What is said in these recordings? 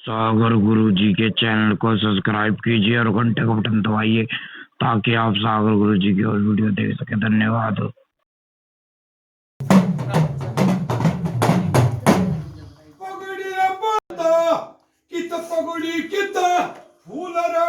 सागर गुरुजी के चैनल को सब्सक्राइब कीजिए और घंटे का बटन दबाइए ताकि आप सागर गुरुजी की और वीडियो देख सके। धन्यवाद। पगड़ी कित फूलरा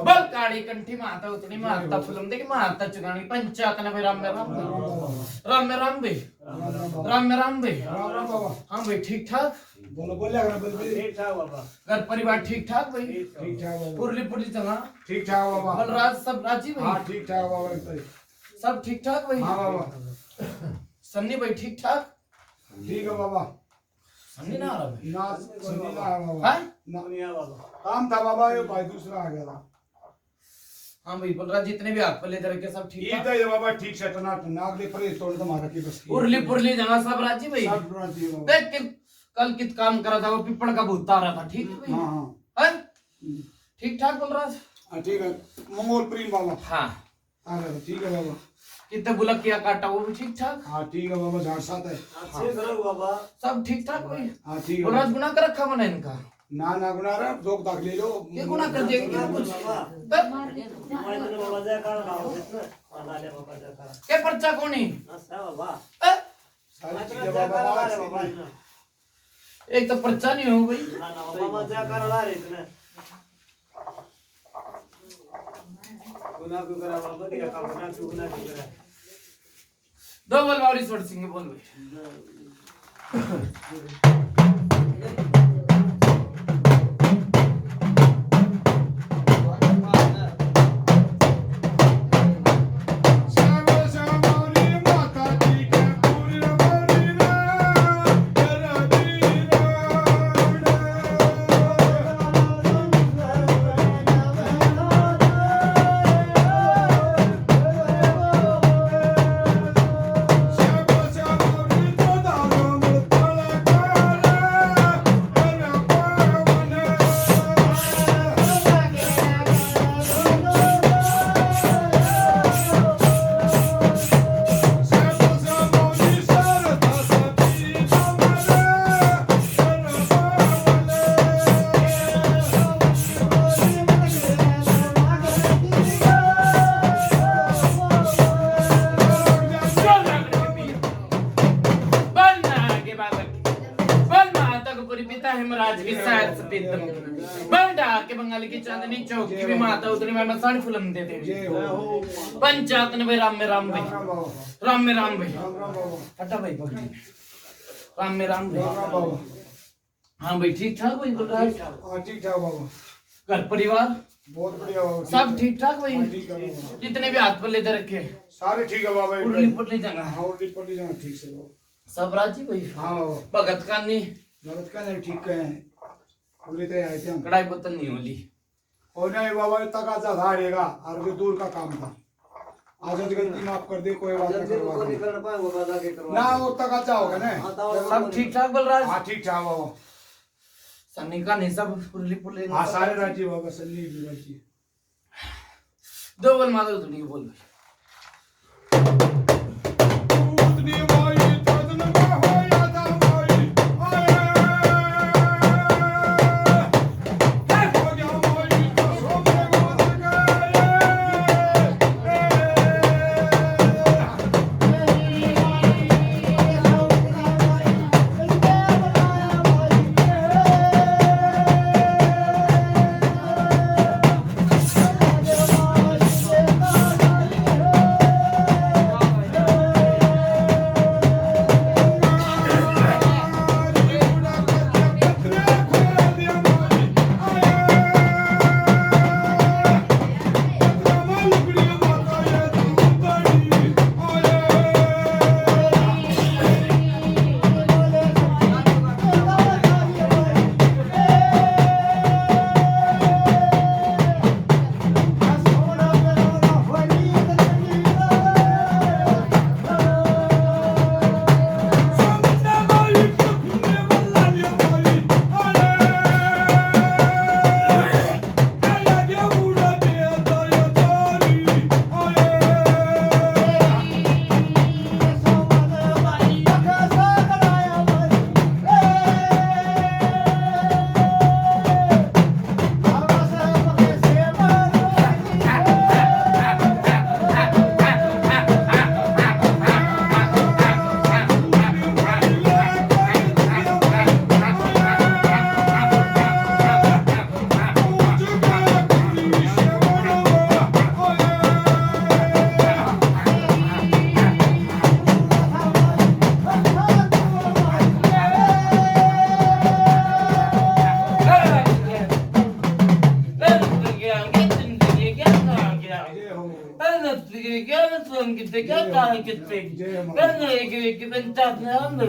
बल काळी कंठी माता उतणी माता फुलम दे माता चुगाणी पंचाकन भाई राम राम राम राम भाई राम भाई हाँ भाई ठीक ठाक बोलो बोले ठीक ठाक बाबा। घर परिवार ठीक ठाक भाई ठीक ठाक बाबा। पुरली पुरली चला ठीक ठाक बाबा। बलराज सब राजी भाई हाँ ठीक ठाक बाबा। सब ठीक ठाक भाई। हाँ बाबा। सन्नी भाई ठीक ठाक ठीक है बाबा। सन्नी ना आ रहा भाई ना सन्नी ना आया बाबा। हाँ नहीं आया बाबा। काम था बाबा ये भाई दूसरा आ गया था। हाँ भाई बलराज जितने भी आग पल्ले तरह के सब ठीक ठाक है बाबा। ठीक से टना नागले पर तोड़ तो मारा की बस पुरली पुरली जगह सब राजी भाई सब राजी है बाबा। देख के कल कित काम करा था वो पिपड़ का भूत आ रहा था ठीक है भाई हाँ हाँ ठीक ठाक बलराज हाँ ठीक है मंगोल प्रीम बाबा। हाँ आ गया ठीक है बाबा। कितने बुलक किया काटा वो भी ठीक ठाक हाँ ठीक है बाबा। झाड़ साथ है अच्छे करो बाबा सब ठीक ठाक भाई। हाँ ठीक है बलराज गुना कर रखा मैंने इनका ना ना गुना रहा दो दाग ले लो ये गुना कर दिया क्या कुछ क्या पर्चा कोनी सारी चीजें बाबा। एक तो पर्चा नहीं हो भाई दो बोल बावरी छोड़ सिंह बोल भाई महाराज की सैर सतीतम बंडा के बंगाली की चांदनी चौक की भी माता उतनी मैं मसानी फिल्म दे दे जय हो पंचायत में राम भाई राम बाबा राम में राम भाई राम बाबा हटा भाई पकड़ राम में राम भाई राम बाबा हाँ भाई ठीक ठाक भाई गुलराज हाँ ठीक ठाक बाबा घर परिवार बहुत बढ़िया बाबा सब ठीक ठाक भाई ठीक है बाबा जितने भी हाथ पर लेते रखे सारे ठीक है बाबा पुरली पुरली जगह हाँ उल्टी पल्टी जाना ठीक से बाबा सब राजी भाई हाँ बाबा भगत कानी नगद का नहीं ठीक है उल्टी तय आए थे हम कढ़ाई बोतल नहीं होली और नहीं बाबा तक आजा धारेगा और जो दूर का काम था आजाद गलती माफ कर दे कोई बात नहीं करवा ना वो तक आजा होगा ना सब ठीक ठाक बलराज हाँ ठीक ठाक बाबा सन्नी का नहीं सब पुरली पुरली हाँ सारे राज्य बाबा सन्नी भी राज्य दो बल माता उतनी बोल उतनी माई तदन में हो या दा माई आए हो गया माई तो सोमे गोद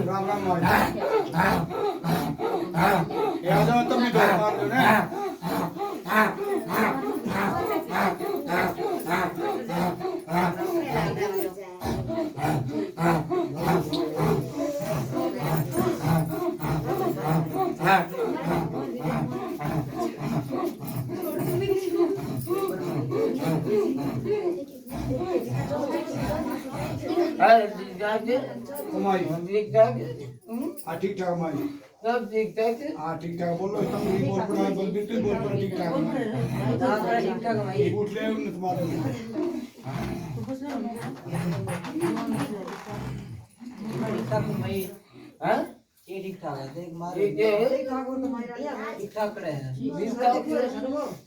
राम राम माई ये आ जाओ तुम भी दो मार दो ना माई हाँ ठीक ठाक माई सब ठीक ठाक हाँ ठीक ठाक बोलो तुम भी बोल पड़ा बोल बिल्कुल बोल पड़ा ठीक ठाक माई उठ ले उन्हें तुम्हारे ये ठीक ठाक है देख मार ठीक है ठीक ठाक करे हैं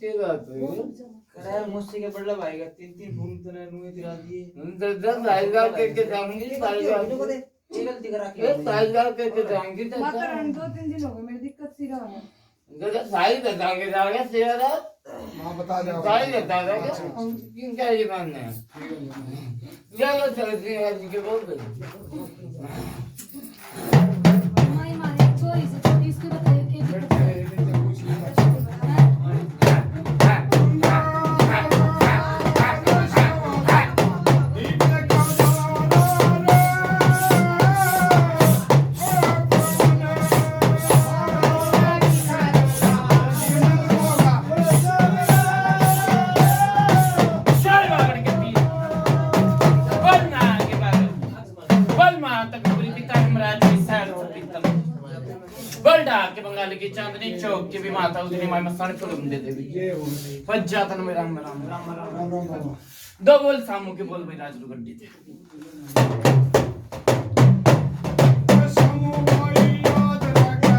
के बात है करे मुझसे के बड़ला भाई का तीन तीन फूल तने नुए दिला दिए दस साइज़ के जाऊंगी साइज़ ये गलती करा के एक साइज़ के जाऊंगी तो मात्र 2-3 दिन हो गए मेरी दिक्कत सी रहा है जब साइज़ बताओगे जाओगे सेवा हाँ बता जाओ साइज़ बता दोगे किन क्या ये मानना है क्या चलती है जी के बोल दो हमारी मारे छोरी से छोटी इसके बताइए कि बंगाली की चांदनी चौक की भी माता उतनी माई मस्तान फिल्म दे देवी ये हो पंचायतन में राम राम राम राम राम बाबा दो बोल सामू के बोल भाई राजरू गड्डी थे समूह माई याद रखना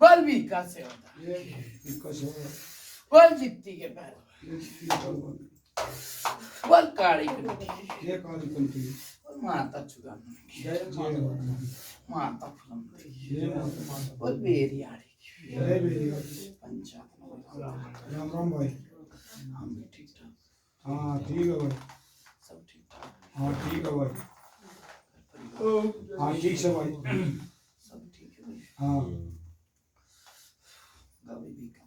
बोल भी कैसे होता ये कैसे बोल जित्ती के पैर ये बोल काली कंठी ये काली कंठी बोल माता चुगान जय माता माता फुलम जय माता बोल बेरी आड़ी जय बेरी पंचायत राम राम भाई हम भी ठीक ठाक हाँ ठीक है भाई सब ठीक ठाक हाँ ठीक है भाई हाँ ठीक है भाई सब ठीक है भाई हाँ गावी भी कम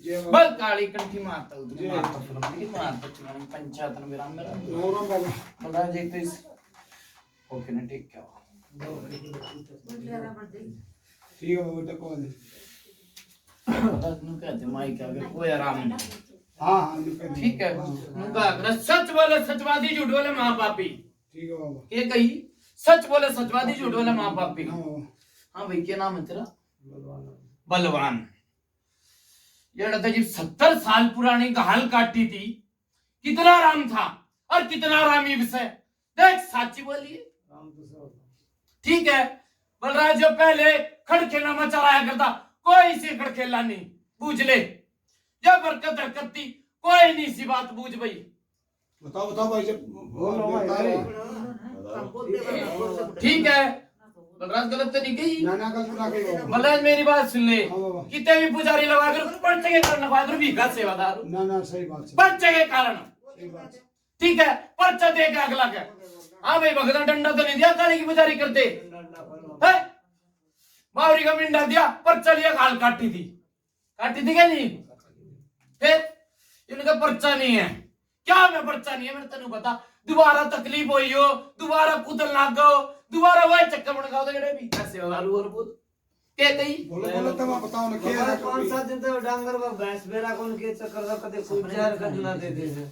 बल काली कंठी माता उतरी माता फुलम की माता चुगानी पंचायत में राम मेरा राम बाबा बता जे तो इस ओके ना ठीक क्या ठीक है बाबा टको दे नु कहते माई का अगर कोई आराम नहीं हाँ हाँ निकल ठीक है नु का अगर सच बोले सचवादी झूठ बोले मां पापी ठीक है बाबा ये कही सच बोले सचवादी झूठ बोले मां पापी हाँ बाबा हां भाई क्या नाम है तेरा बलवान ये जब 70 साल पुरानी गहाल काटी थी कितना आराम था और कितना आरामी विषय देख साची बोलिए ठीक है बलराज जो पहले खड़खेला मचा रहा करता कोई से खड़खेला नहीं बूझ ले जब बरकत हरकत थी कोई नहीं सी बात बूझ भाई बताओ बताओ भाई जब ठीक है बलराज गलत तो नहीं कही नाना का सुना के बाबा बलराज मेरी बात सुन ले हाँ बाबा कितने भी पुजारी लगा कर पर्चे के कारण लगा कर भी का सेवादार ना ना सही बात है पर्चे के कारण सही बात है ठीक है पर्चा दे के अगला के हाँ भाई भगत डंडा तो नहीं दिया काली की पुजारी करते है बावरी का मिंडा दिया पर्चा लिया गाल काटी थी क्या नहीं फिर इनका पर्चा नहीं है क्या मैं पर्चा नहीं है मैंने तेन बता दोबारा तकलीफ हुई हो दोबारा कुदल लाग गो दोबारा वही चक्कर बन गया तो भी कैसे होगा और बोल के कही बोलो बोलो तब बताओ ना क्या है कौन सा दिन तो डांगर में भैंस बेरा कौन के चक्कर का कदे कोई चार का जुना देते हैं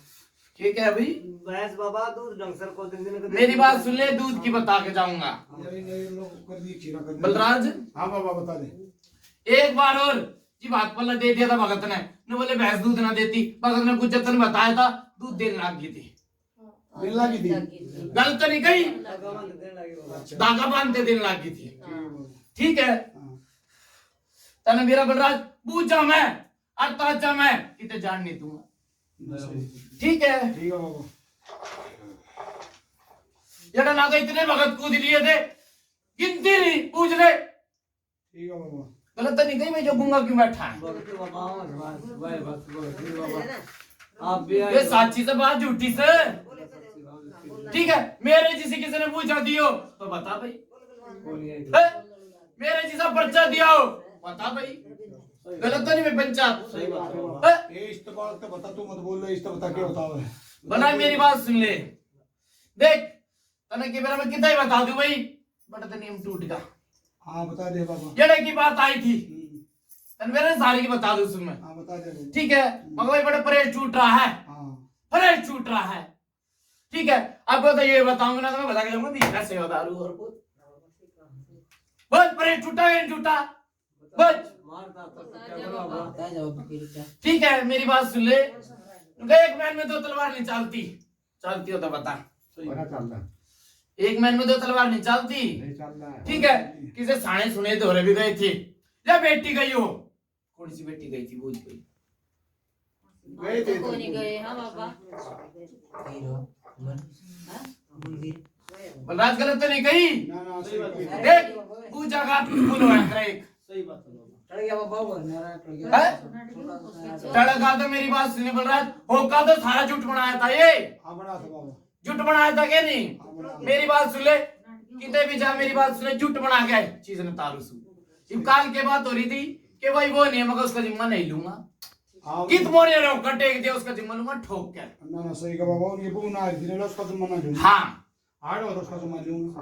ठीक है भाई भैंस बाबा दूध डंगर को दिन दिन मेरी बात सुन ले दूध की बता के जाऊंगा ये लोग कर दी खीरा कर दी बलराज हाँ बाबा बता दे एक बार और जी बात पल्ला दे दिया था भगत ने न बोले भैंस दूध ना देती भगत ने कुछ जतन बताया था दूध देने लग गई थी दिन लगी थी गलत नहीं कही अच्छा धागा बांधते दिन लग गई थी ठीक है हाँ तने मेरा बलराज बूझा मैं और ताजा मैं किते जान नहीं दूंगा ठीक है ठीक है बाबा जड़ा ना तो इतने भगत कूद लिए थे गिनती नहीं पूछ ले ठीक है बाबा गलत तो नहीं कही मैं जो गूंगा क्यों बैठा है आप भी ये साची से बात झूठी से ठीक है मेरे जिसे किसी ने पूछा दियो तो बता भाई है? मेरे जिसा पर्चा दिया हो बता भाई गलत तो नहीं मैं पंचायत सही बात है ये इस्तेमाल तो बता तू मत बोल ले इस्ते बता के बताओ बना मेरी बात सुन ले देख तने के बारे में कितना ही बता दूं भाई बट तो नियम टूट गया हाँ बता दे बाबा जड़े की बात आई थी तने मेरे सारी की बता दूं सुन मैं हाँ बता दे ठीक है मगर भाई बड़े परेश छूट रहा है हाँ परेश छूट रहा है ठीक है आपको तो ये बताऊंगा ना तो मैं बता के जाऊंगा भी कैसे हो दारू और बस परेश छूटा या नहीं छूटा बस ठीक है मेरी बात सुन ले एक मैन में दो तलवार नहीं चलती चलती हो तो बता एक मैन में दो तलवार नहीं चलती ठीक है किसे साने सुने दोहरे भी गए थे या बेटी गई हो कौन सी बेटी गई थी बूझ गई गए थे को नहीं गए हाँ बाबा बलराज गलत तो नहीं कही। ना ना सही बात है। देख वो जगह बिल्कुल है एक सही बात है चढ़ गया बाबा वो मेरा चढ़ गया है? तड़का तो मेरी बात सुनी बलराज, होका तो सारा झूठ बनाया था ये, हाँ बना था बाबा, झूठ बनाया था क्या नहीं? हाँ बना था। मेरी बात सुन ले, कितने भी जा मेरी बात सुने, झूठ बना के चीज ने तारू सु इब काल के बात हो रही थी कि भाई वो नहीं, मगर उसका जिम्मा नहीं लूंगा, हाँ कित मोने रोक टेक दिया उसका जिम्मा लूंगा ठोक के। ना ना सही का बाबा, उनके बहू ना आई थी ना, उसका जुम्मा ना लूंगा। हाँ हाड़ और उसका जुम्मा लूंगा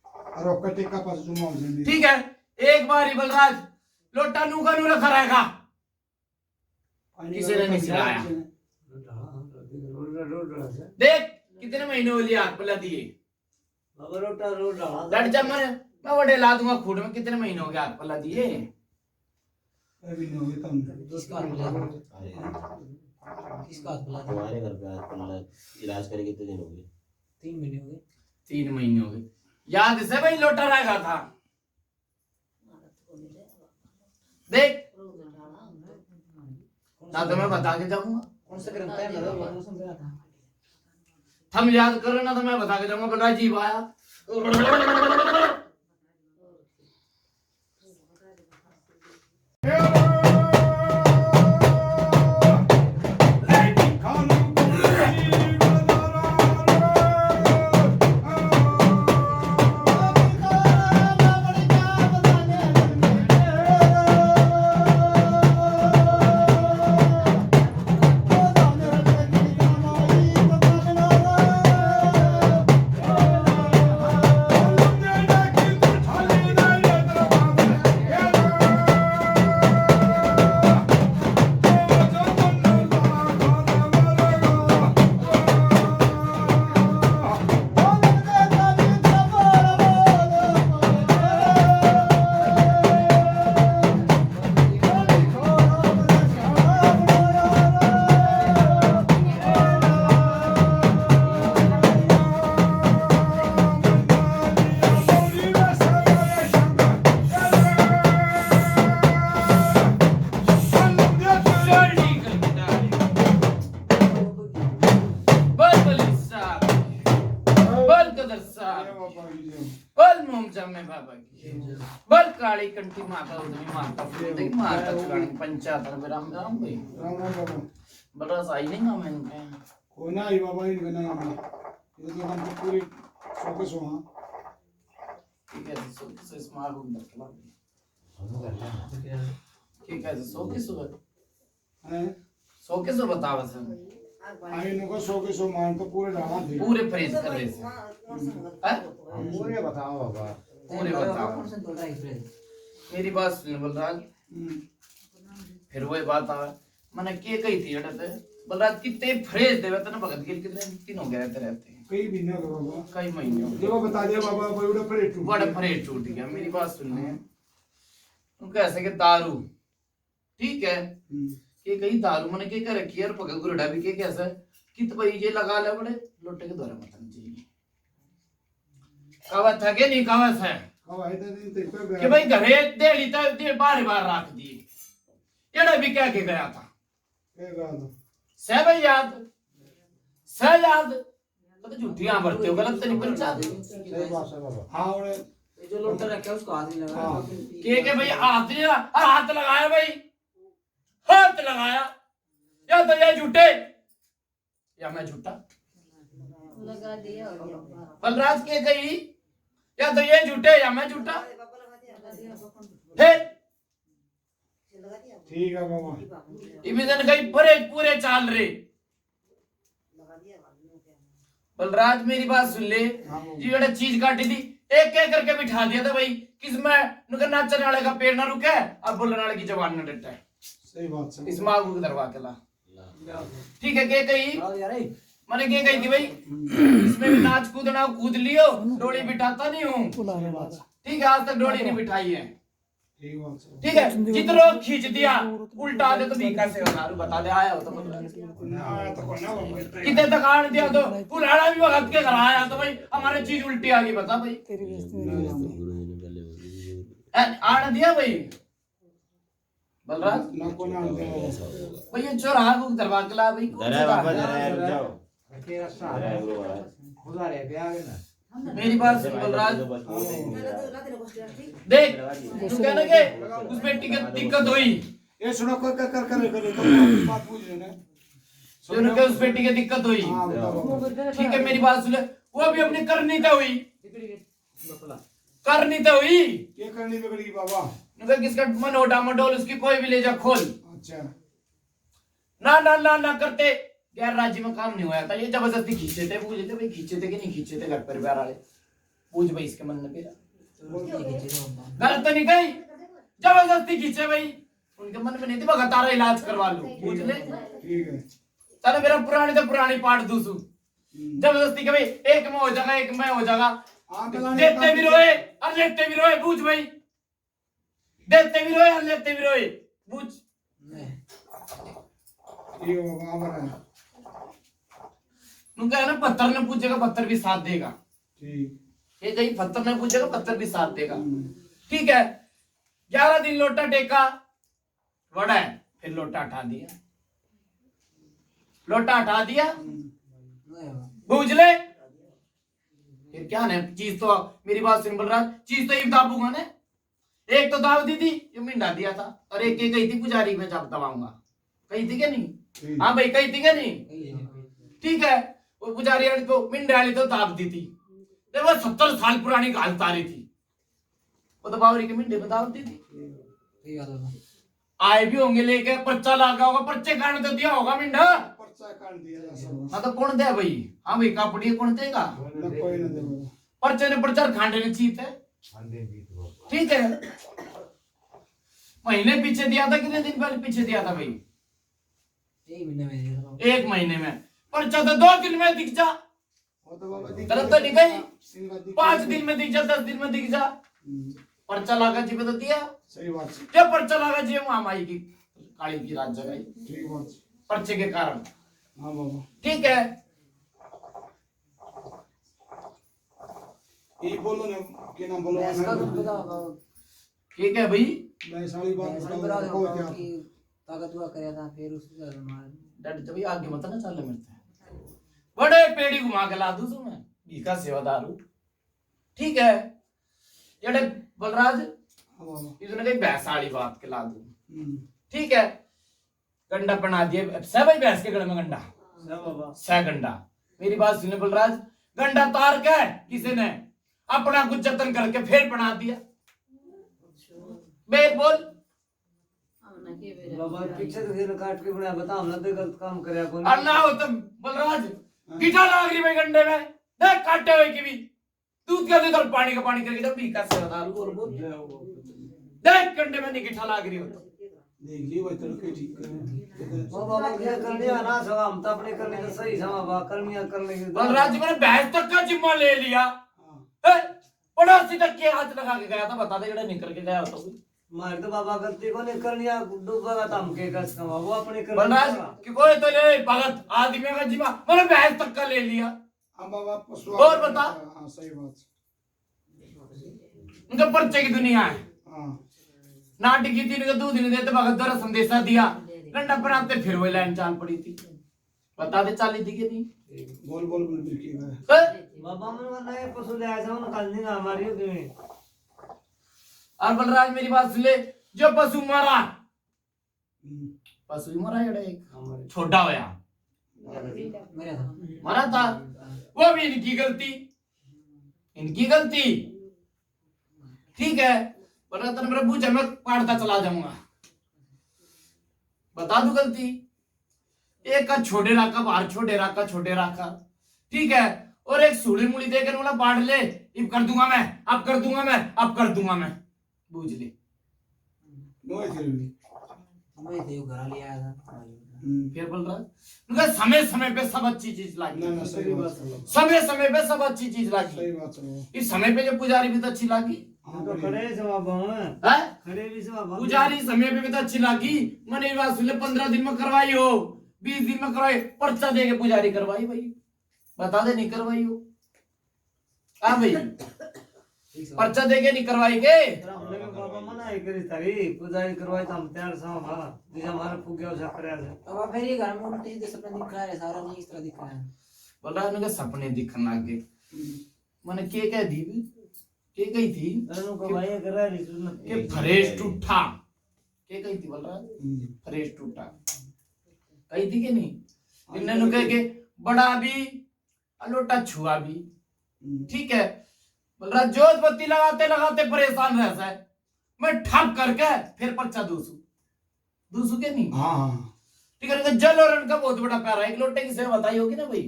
और आपका टिक्का पास जुम्मा हो जाएंगे। ठीक है, एक बार ही बलराज लोटा नू का नू रखा रहेगा, किसी ने नहीं सिलाया। देख कितने महीने हो लिए आग पला दिए, बाबा रोटा रोट डाला लड़ जा मैं बड़े ला दूंगा खूड में, कितने महीने हो गए आग पला दिए। अभी नहीं हुई तब किसका हाथ बुला किसका हाथ बुला हमारे घर पे आज पल्ला इलाज करे कितने दिन हो गए? 3 महीने हो गए 3 महीने हो गए, याद से भाई लोटा रहेगा था। देख ना तो मैं बता के जाऊंगा, कौन सा ग्रंथ है मेरा बाबू समझा था हम याद करो ना तो मैं बता के जाऊंगा, बलराज जी आया बल काली कंठी माता उदमी माता फूटे माता चुरानी पंचायत में राम राम भाई राम राम बाबा। बड़ा सही नहीं ना मैं कोई ना आई बाबा, इनका नाम है ये तो हम तो पूरी फोकस हो। हाँ ठीक है सो किस स्मार्ट होगा ठीक है सो किस हैं सो किस बता बस आई इनको सो के सो मान तो पूरे डाला थे। पूरे फ्रेज कर रहे हैं पूरे बताओ बाबा। पूरे बताओ कौन सा तोड़ा है फ्रेंड मेरी बात सुन बलराज, फिर वही बात आ मैंने के कही थी हटते बलराज कितने फ्रेज देवे तो ना भगत गिल कितने दिन हो गए रहते हैं कई भी ना करो बाबा, कई महीने हो गए देखो बता दिया बाबा, कोई उड़ा पड़े टूट बड़ा फ्रेज टूट गया। मेरी बात सुनने तुम कैसे के दारू ठीक है कि कहीं दारू मैंने के कर रखी है और पगल गुरडा भी के कैसा कित भाई ये लगा ले बड़े लोटे के द्वारा मतलब जी कवत है के नहीं कवत है कब आए थे दिन तक पे कि भाई घरे देली तो दे बार बार रख दिए एड़ा भी क्या के गया था भाई याद सह याद तो झूठियां भरते हो गलत तो नहीं पंचायत सही बात है बाबा। हाँ और ये जो लोटा रखा है उसको हाथ नहीं लगा हाँ। के भाई हाथ नहीं लगा हाथ लगाया भाई हाथ लगाया या तो ये झूठे या मैं झूठा लगा दिया और क्या? बलराज के गई या तो ये झूठे या मैं झूठा फिर ठीक है बाबा, इमिजन गई पूरे पूरे चाल रे बलराज मेरी बात सुन ले जी बड़ा चीज काटी थी एक एक करके बिठा दिया था भाई किसमें नुकर नाचने वाले का पेड़ ना रुके अब बोलने वाले की जबान न डटे सही बात से इस माँ को दरवा के ला ठीक है के कही यार मैंने क्या कही थी भाई इसमें भी नाच कूदना कूद लियो डोली बिठाता नहीं हूँ ठीक है आज तक डोली नहीं बिठाई है ठीक बात से। ठीक है जितनो खींच दिया उल्टा दे तो भीखा से बता दे आया हो तो ना आया तो कोई ना बाबा, कितने तक आने दिया तो पुलाड़ा भी वक्त के घर आया तो भाई हमारे चीज उल्टी आ गई बता भाई गुरु जी ने पहले आने दिया भाई बलराज नको ना दे भाई ये चोर को दरवा के ला भाई कौन जरा सा बाबा था? जरा रुक जाओ तेरा जरा सारा गुरु महाराज खुदा रे पे आ गए ना मेरी बात सुन बलराज देख तू कहना के उस बेटी की दिक्कत हुई ये सुनो कर बात पूछ रहे हैं सुन के उस बेटी की दिक्कत हुई हां बताओ ठीक है मेरी बात सुन वो भी अपनी करनी तो हुई करनी तो हुई ये करनी बिगड़ी बाबा अगर किसका मन हो डामाडोल उसकी कोई भी ले जा खोल अच्छा ना ना ना ना करते गैर राज्य में काम नहीं हुआ था ये जबरदस्ती खींचे थे पूछे थे भाई खींचे थे कि नहीं खींचे थे घर परिवार वाले पूछ भाई इसके मन में मेरा गलत तो नहीं कही जबरदस्ती खींचे भाई उनके मन में नहीं थी भगत तारा इलाज करवा लो पूछ ले ठीक है चलो मेरा पुरानी तो पुरानी पार्ट दूसू जबरदस्ती के भाई एक में हो जाएगा एक में हो जाएगा देते भी रोए और लेते भी रोए पूछ भाई देते भी रोए और लेते भी रोए पूछ ये बाबा है उनका है ना पत्थर ने पूछेगा पत्थर भी साथ देगा ठीक ये कहीं पत्थर ने पूछेगा पत्थर भी साथ देगा ठीक है 11 दिन लोटा टेका बड़ा है फिर लोटा हटा दिया लोटा हटा दिया बूझ ले फिर क्या है चीज तो मेरी बात सुन बलराज चीज तो एक दाबूंगा ने एक तो दाव दी थी जो मिंडा दिया था और एक कही थी पुजारी में जब दबाऊंगा कही थी क्या नहीं हाँ भाई कही थी क्या नहीं ठीक है वो पुजारी वाली तो मिंडे वाली तो दाब दी थी वो 70 साल पुरानी गाल तारी थी वो तो बावरी के मिंडे में दाब दी थी आए भी होंगे लेके पर्चा लगा होगा पर्चे काट तो दिया होगा मिंडा पर्चा काट दिया सब हाँ तो कौन दे भाई हाँ भाई कापड़ी कौन देगा ना कोई ना दे पर्चे ने प्रचार खांडे ने चीत है ठीक है महीने पीछे दिया था कितने दिन पहले पीछे दिया था भाई 1 महीने में दिया था 1 महीने में पर्चा तो 2 दिन में दिख जा वो तो बाबा गलत तो नहीं गई 5 दिन में दिख जा 10 दिन में दिख जा पर्चा लगा जी पे तो दिया सही बात है जब पर्चा लगा जी महामाई की काली की रात जगाई ठीक बात पर्चे के कारण हां बाबा ठीक है ये बोलो ना क्या नाम बोलो इसका तो पता ठीक है भाई मैं सारी बात ऐसा बताऊं बता को दो क्या कि ताकत हुआ करे था फिर उसके साथ मार डट जब आगे मत ना चल मेरे बड़े पेड़ी घुमा के ला दूं मैं भीखा सेवादार हूं ठीक है ये बलराज हां बाबा इसने कही भैंस वाली बात के ला दूं ठीक है गंडा बना दिए सब भाई भैंस के गले में गंडा सह गंडा मेरी बात सुने बलराज गंडा तार के किसी ने अपना कुछ जतन करके फिर बना दिया बेर बोल बाबा पीछे तो फिर काट के बना बता हमने तो गलत काम करया कोई और ना हो तो बलराज गिटा लाग रही भाई गंडे में देख काटे हुए की भी दूध का दूध और पानी का पानी करके जब भीखा से बता लू और बोल देख गंडे में नहीं गिटा लाग रही हो देख ली वो तरह के ठीक कर वो बाबा क्या कर लिया ना सब हम तो अपने करने का सही समय बा करनिया करने के बलराज जी मैंने भैंस तक का जिम्मा ले लिया पड़ोसी तक के हाथ लगा के गया था बता दे जड़ा निकल के गया हो तो मार तो बाबा गलती को नहीं करनिया डूबेगा तो हम के कस कमा वो अपने कर बलराज कि कोई तो ले भगत आदमी का जिम्मा मैंने भैंस तक का ले लिया हां बाबा पशु और बता हां सही बात उनका पर्चे की दुनिया है हां नाटी की थी उनका दूध नहीं देते भगत द्वारा संदेशा दिया गंडा बनाते फिर वही लाइन चाल पड़ी थी बता दे चाली थी कि नहीं बोल बोल बोल बिल्की गए बाबा मन नए पशु ले आया हम कल नहीं हमारी हो गई और बलराज मेरी बात सुन ले जो पशु मरा पशु ही मरा जड़ा एक छोटा होया मेरा था मरा था वो भी इनकी गलती ठीक है वरना तो मेरा पूछा मैं काटता चला जाऊंगा बता दू गलती एक का छोटे राका बाहर छोटे राका ठीक है और एक सूढ़ी मूली देकर बोला बांट ले अब कर दूंगा मैं अब कर दूंगा मैं बूझ ले नोए थे भी मैं तो घर ले आया था फिर बोल रहा उनका समय पे सब अच्छी चीज लागी ना सही बात समय पे सब अच्छी चीज लागी सही बात है इस समय पे जो पुजारी भी तो अच्छी लागी हां तो खड़े जवाब है खड़े भी जवाब पुजारी समय पे भी तो अच्छी लागी मैंने बात सुन ले 15 दिन में करवाई हो 20 दिन में करवाई पर्चा दे के पुजारी करवाई भाई बता दे नहीं करवाई हो हाँ भाई पर्चा दे के नहीं करवाई के बाबा मना नाही करी तारी पुजारी करवायचं हम तैयार सा हा जिसे हमारे पुग्या उसे करे से अब फिर ये घर में उल्टे सीधे सपने दिख रहा है सारा नहीं इस तरह दिख रहा है बोल रहा उनके सपने दिखने लग गए मैंने के कह दी के गई थी तनु को भाई करा रही सुन के फरेश टूटा के गई थी बोल रहा फरेश टूटा कही थी कि नहीं इन्होंने कह के बड़ा भी अलोटा छुआ भी ठीक है बोल रहा जोत बत्ती लगाते लगाते परेशान रहता है मैं ठप करके फिर पर्चा दूसू के नहीं हाँ ठीक है जल और अन्न का बहुत बड़ा प्यारा एक लोटे की सेवा बताई होगी ना भाई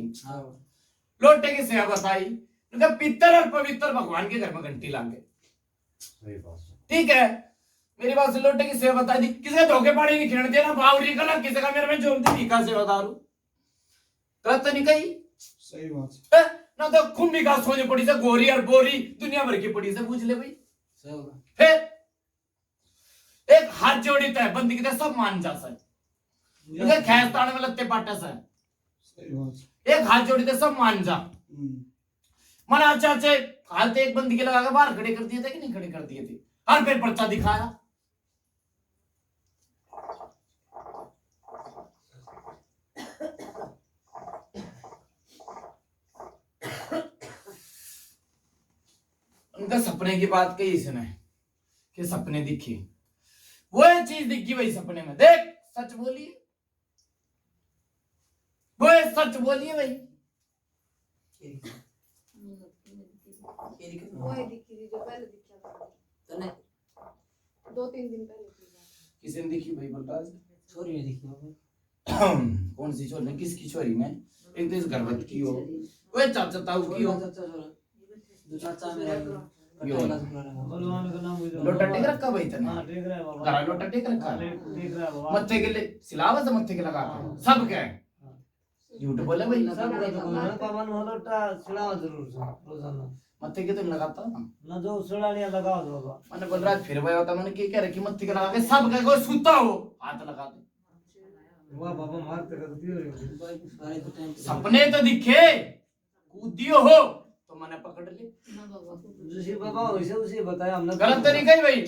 लोटे की सेवा बताई उनका पितर और पवित्र भगवान के घर में घंटी लागे सही बात ठीक है मेरी बात से लोटे की सेवा बताई थी किसे धोखे पानी नहीं खिलने देना बावरी का ना किसी का मेरे में जोमती भीखा सेवा दारू गलत तो नहीं कही सही बात है ना तो खुम्बी का सोने पड़ी से गोरी और बोरी दुनिया भर की पड़ी से पूछ ले भाई सही होगा फिर एक हाथ जोड़ी तय बंदी की सब मान जा सके खैस ताने में लत्ते पाटे से सही बात एक हाथ जोड़ी थे सब मान जा मना चाचे हाथ एक बंदी के लगा के बाहर खड़े कर दिए थे कि नहीं खड़े कर दिए थे हर पे पर्चा दिखाया उनका सपने की बात कही इसने कि सपने दिखे वो चीज दिखी भाई सपने में देख सच बोलिए वो सच बोलिए भाई वो है दिखी थी जो पहले दिखा था तने 2-3 दिन पहले की बात किसी ने दिखी भाई बलराज छोरी ने देखी बाबा कौन सी छोरी ने किसकी छोरी ने एक तो इस गर्भवत की हो वो चाचा ताऊ की हो चाचा छोरा जो चाचा मेरा यो। कटाई का टुकड़ा रहा बलवान का नाम मुझे लोटा टेक रखा भाई तने हां ठीक रहा है बाबा घरा लोटा टेक रखा ठीक रहा है बाबा मत्थे के लिए सिलावा से मत्थे के लगा के। सब क्या है झूठ बोले भाई सब का तो ना पवन होलोटा सुनाओ जरूर से रोजाना मत्थे के तो लगाता ना ना जो सुनानिया लगाओ दो बाबा मैंने बलराज फिर भाई होता मैंने क्या रखी मत्थे के लगा के सब क्या कोई सूता हो हाथ लगा दे वाह बाबा मारते करती हो रही सारे तो टाइम सपने तो दिखे कूदियो हो तो मैंने पकड़ ली ना बाबा दूसरी बाबा वैसे उसे बताया हमने गलत तरीका ही भाई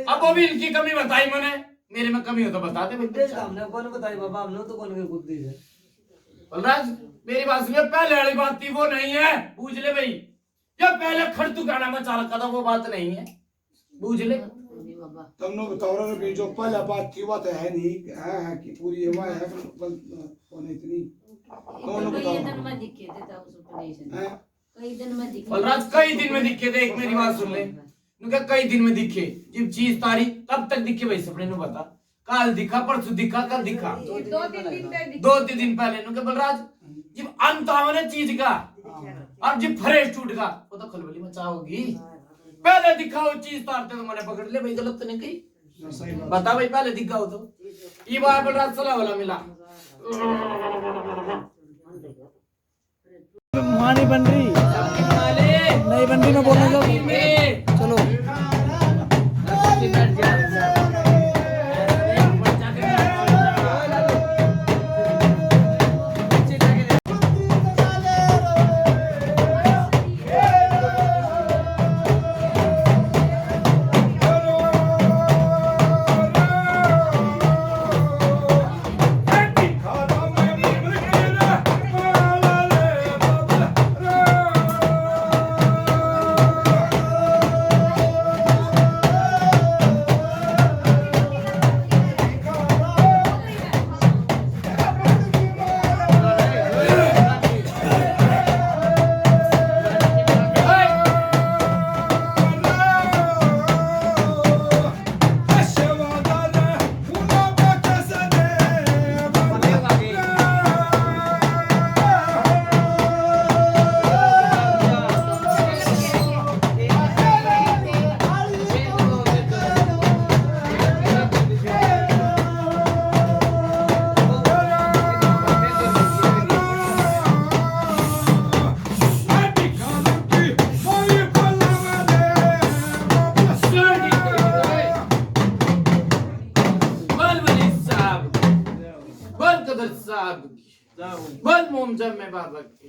अब वो भी इनकी कमी बताई मैंने मेरे में कमी हो तो बता दे भाई हमने कौन बताई बाबा हमने तो कौन के कुत्ती है बलराज मेरी बात सुनिए पहले वाली बात थी वो नहीं है बूझ ले भाई ये पहले खड़तू गाना में चाल था वो बात नहीं है बूझ ले बाबा तुमने बताओ कि जो पहले बात थी वो तो है नहीं है कि पूरी हुआ है कौन इतनी कौन कई बताओ दिन में दिखे थे तब सपने से हैं? कई दिन में दिखे बलराज कई दिन में दिखे थे एक मेरी बात सुन ले उनका कई दिन में दिखे जब चीज तारी तब तक दिखे भाई सपने में बता काल दिखा परसों दिखा कल दिखा 2-3 दिन पहले 2-3 दिन पहले उनके बलराज जब अंत आवे चीज का अब जब फ्रेश टूट का वो तो खलबली मचाओगी पहले दिखाओ चीज तारते तो मैंने पकड़ ले भाई गलत तो नहीं कही सही बात बता भाई पहले दिखाओ तो ये बार बलराज सला वाला मिला मानी बन रही नहीं बन रही मैं बोलना चलो मोम जब मैं बाबा की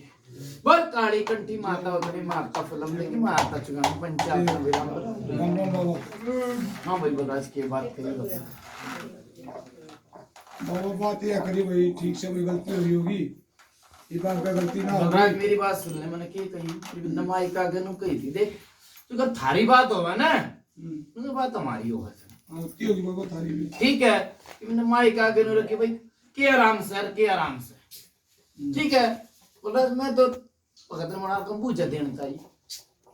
बोल काली कंठी माता उतनी माता फिल्म देखी माता चुका पंचायत में विराम राम राम बाबा। हाँ भाई बता इसके बात करिए बता बाबा बात यह करी भाई, ठीक से कोई गलती हुई होगी, ये बात का गलती ना बलराज होगी। मेरी बात सुन ले मैंने क्या कही नमाई का गनु कही थी देख तो अगर थारी बात होगा ना तो बात हमारी होगा होती होगी बाबा थारी भी। ठीक है नमाई का गनु रखी भाई के आराम से के आराम से ठीक है बोला मैं तो भगत बना कर पूछा देना चाहिए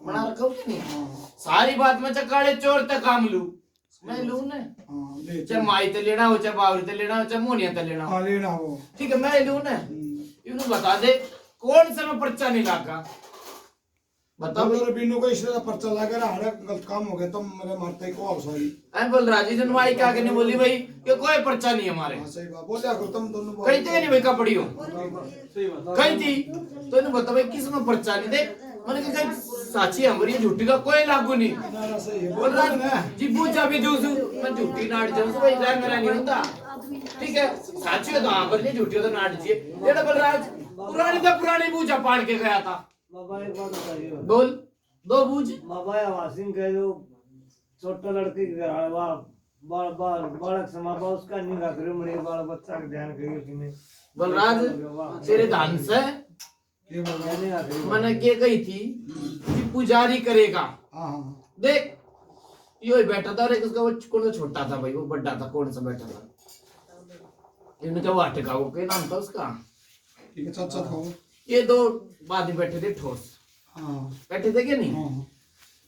बना रखा हूँ कि नहीं सारी बात में चकाड़े चोर तक काम लू मैं लू ना हाँ ले चाहे माई ते लेना हो चाहे बावरी ते लेना हो चाहे मोनिया ते लेना हो हाँ लेना हो। ठीक है मैं लू ना इन्होंने बता दे कौन सा मैं पर्चा नहीं लागा बता भाई तो बिन्नू का इसलिए पर्चा लगा रहा है, गलत काम हो गया तो मेरे मारते को आप सॉरी। मैं बोल राजी जन माई क्या कहने बोली भाई कि कोई पर्चा नहीं हमारे हाँ सही बात बोले करो तुम दोनों। कहीं थे नहीं भाई कपड़ी हो कहीं थी तो इन्हें बता भाई किस में पर्चा नहीं दे मैंने कहा साची हमारी झूठी का कोई लागू नहीं ना सही है बोल रहा जी पूछा भी दूसू मैं झूठी नाट जाऊं तो भाई जाए मेरा नहीं होता ठीक है साची हो तो हाँ पर नहीं झूठी हो तो नाट चाहिए ये बोल रहा पुरानी तो पुरानी पूछा पाड़ के गया था बाबा एक बात बताइए बोल दो बूझ बाबा वासिम कह जो छोटा लड़के के घर बालक समापा उसका निगाह करो मेरे बाल बच्चा का ध्यान करियो कि नहीं बलराज तेरे धान से ये बाबा निगाह करियो मैंने क्या कही थी कि पुजारी करेगा हाँ हाँ देख यो ही बैठा था और एक उसका वो कौन सा छोटा था भाई वो बड़ा था कौन सा बैठा था इनका वो अटका वो क्या नाम था उसका ठीक है चाचा खाओ। ये दो बाद में बैठे थे ठोस हाँ बैठे थे क्या नहीं हाँ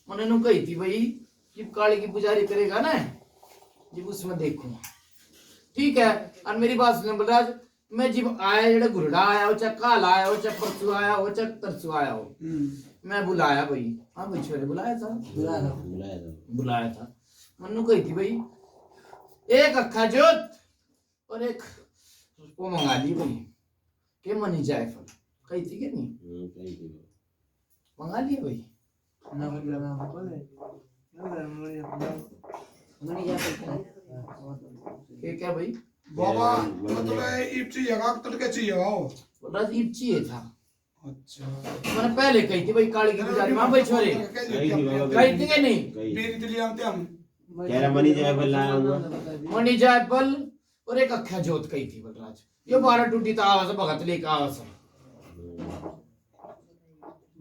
मैंने नु कही थी भाई जब काली की पुजारी करेगा ना जब उसमें देखूंगा ठीक है और मेरी बात सुन बलराज मैं जब आया जेड़ा घुरड़ा आया हो चाहे काल आया हो चाहे परसों आया हो चाहे तरसों आया हो मैं बुलाया भाई हाँ भाई छोरे बुलाया था बुलाया था मन्नू कही थी भाई एक अक्खा जोत और एक वो मंगा ली भाई के मनी जायफल कही थी क्या नहीं मंगा लिया भाई ना बोल ना बोले मनी जा सकता है। ये क्या भाई बाबा मतलब ईप चाहिए का तड़के चाहिए आओ। बलराज ईप चाहिए था अच्छा मैंने पहले कही थी भाई काली की पुजारी वहां भाई छोरे कही थी क्या नहीं मेरी दिल्ली आते हम कह रहा मनी जाए बल्ला मनी जायफल और एक अख्या जोत कही थी बलराज ये 12 टूटी था आवाज भगत ले का आवाज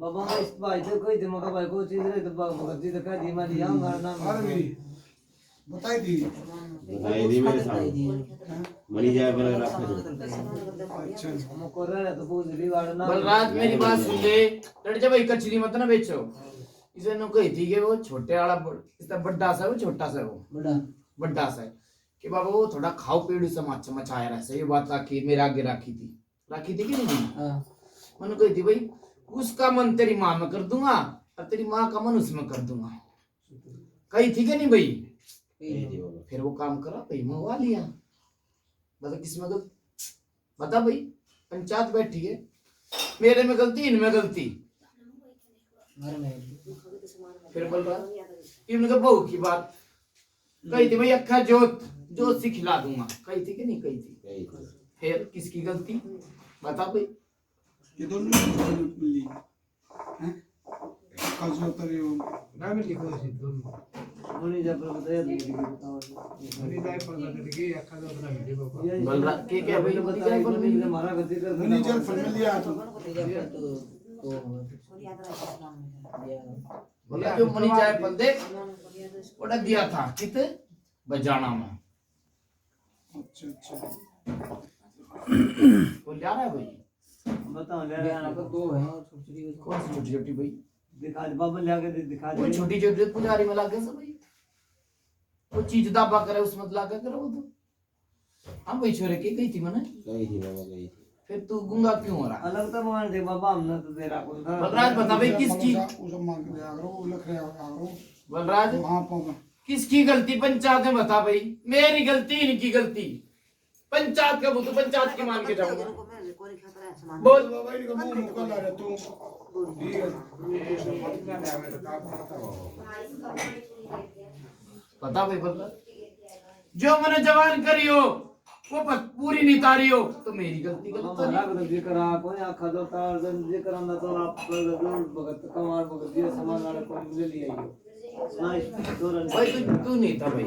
बाबा का इस भाई तो कोई दिमाग का भाई को चीज रहे तो भगत जी तो कह दी मैं लिया हमारा नाम अरे मेरी बताई थी बताई दी मेरे सामने मनी जाए बल्ला रखा अच्छा हमको रहा तो पूछ ली वाला नाम बलराज मेरी बात सुन ले लड़के भाई कचरी मत ना बेचो इसे नो कही थी कि वो छोटे वाला इसका बड्डा सा है वो छोटा सा है वो बड्डा सा है कि बाबा वो थोड़ा खाओ पेड़ू से मचाया रहा ये बात राखी मेरे आगे राखी थी कि नहीं मैंने कही थी भाई उसका मन तेरी माँ में कर दूंगा और तेरी माँ का मन उसमें कर दूंगा कही थी कि नहीं भाई फिर वो काम करा भाई मंगवा लिया बता किसमें गलती बता भाई पंचायत बैठी है मेरे में गलती इनमें गलती फिर बोल रहा इनका बहू की बात कही थी भाई अक्खा जोत से खिला दूंगा कही थी कि नहीं कही थी फिर किसकी गलती बता भाई ये दोनों मिली हैं कल जो उतरे हो ना मैं लिखो इसे दोनों मनी जा पर बताया नहीं बताओ मनी जाए पर बता के अक्खा जो बता वीडियो को बोल रहा क्या भाई बताया पर नहीं हमारा गलती कर मनी जल फल में लिया तो बोला जो मनी चाय पल देख ओड़ा दिया था कित बजाना में अच्छा अच्छा वो ले रहा है भाई बताओ ले यहाँ पर दो है और छोटी कौन सी छोटी छोटी भाई दिखा दे बाबा ले आके दिखा वो दे छोटी छोटी पुजारी में लागे सब भाई वो चीज दाबा करे उसमें लागे करे वो तो हम भाई छोरे की कही थी मैंने गई थी बाबा गई थी फिर तू गुंगा क्यों हो रहा अलग तो मान दे बाबा हमने तो दे रहा कौन था बलराज बता भाई किसकी उसे मांग के आ करो लख रहे आ करो बलराज वहां पाऊंगा किसकी गलती पंचायत में बता भाई मेरी गलती इनकी गलती पंचायत का बुद्ध पंचायत की मान के जाऊंगा बोल बाबा इनका मुंह मुक्का ला रहा तू ठीक है बता भाई बदला जो मैंने जवान करियो वो पूरी नहीं तारी हो तो मेरी गलती गलत तो हमारा नहीं। जिक्र आको या खदो तार जिक्र अंदा तो आप दूर भगत कमार भगत ये सामान वाले को ले लिया नाइस दोरन भाई तू नहीं था भाई,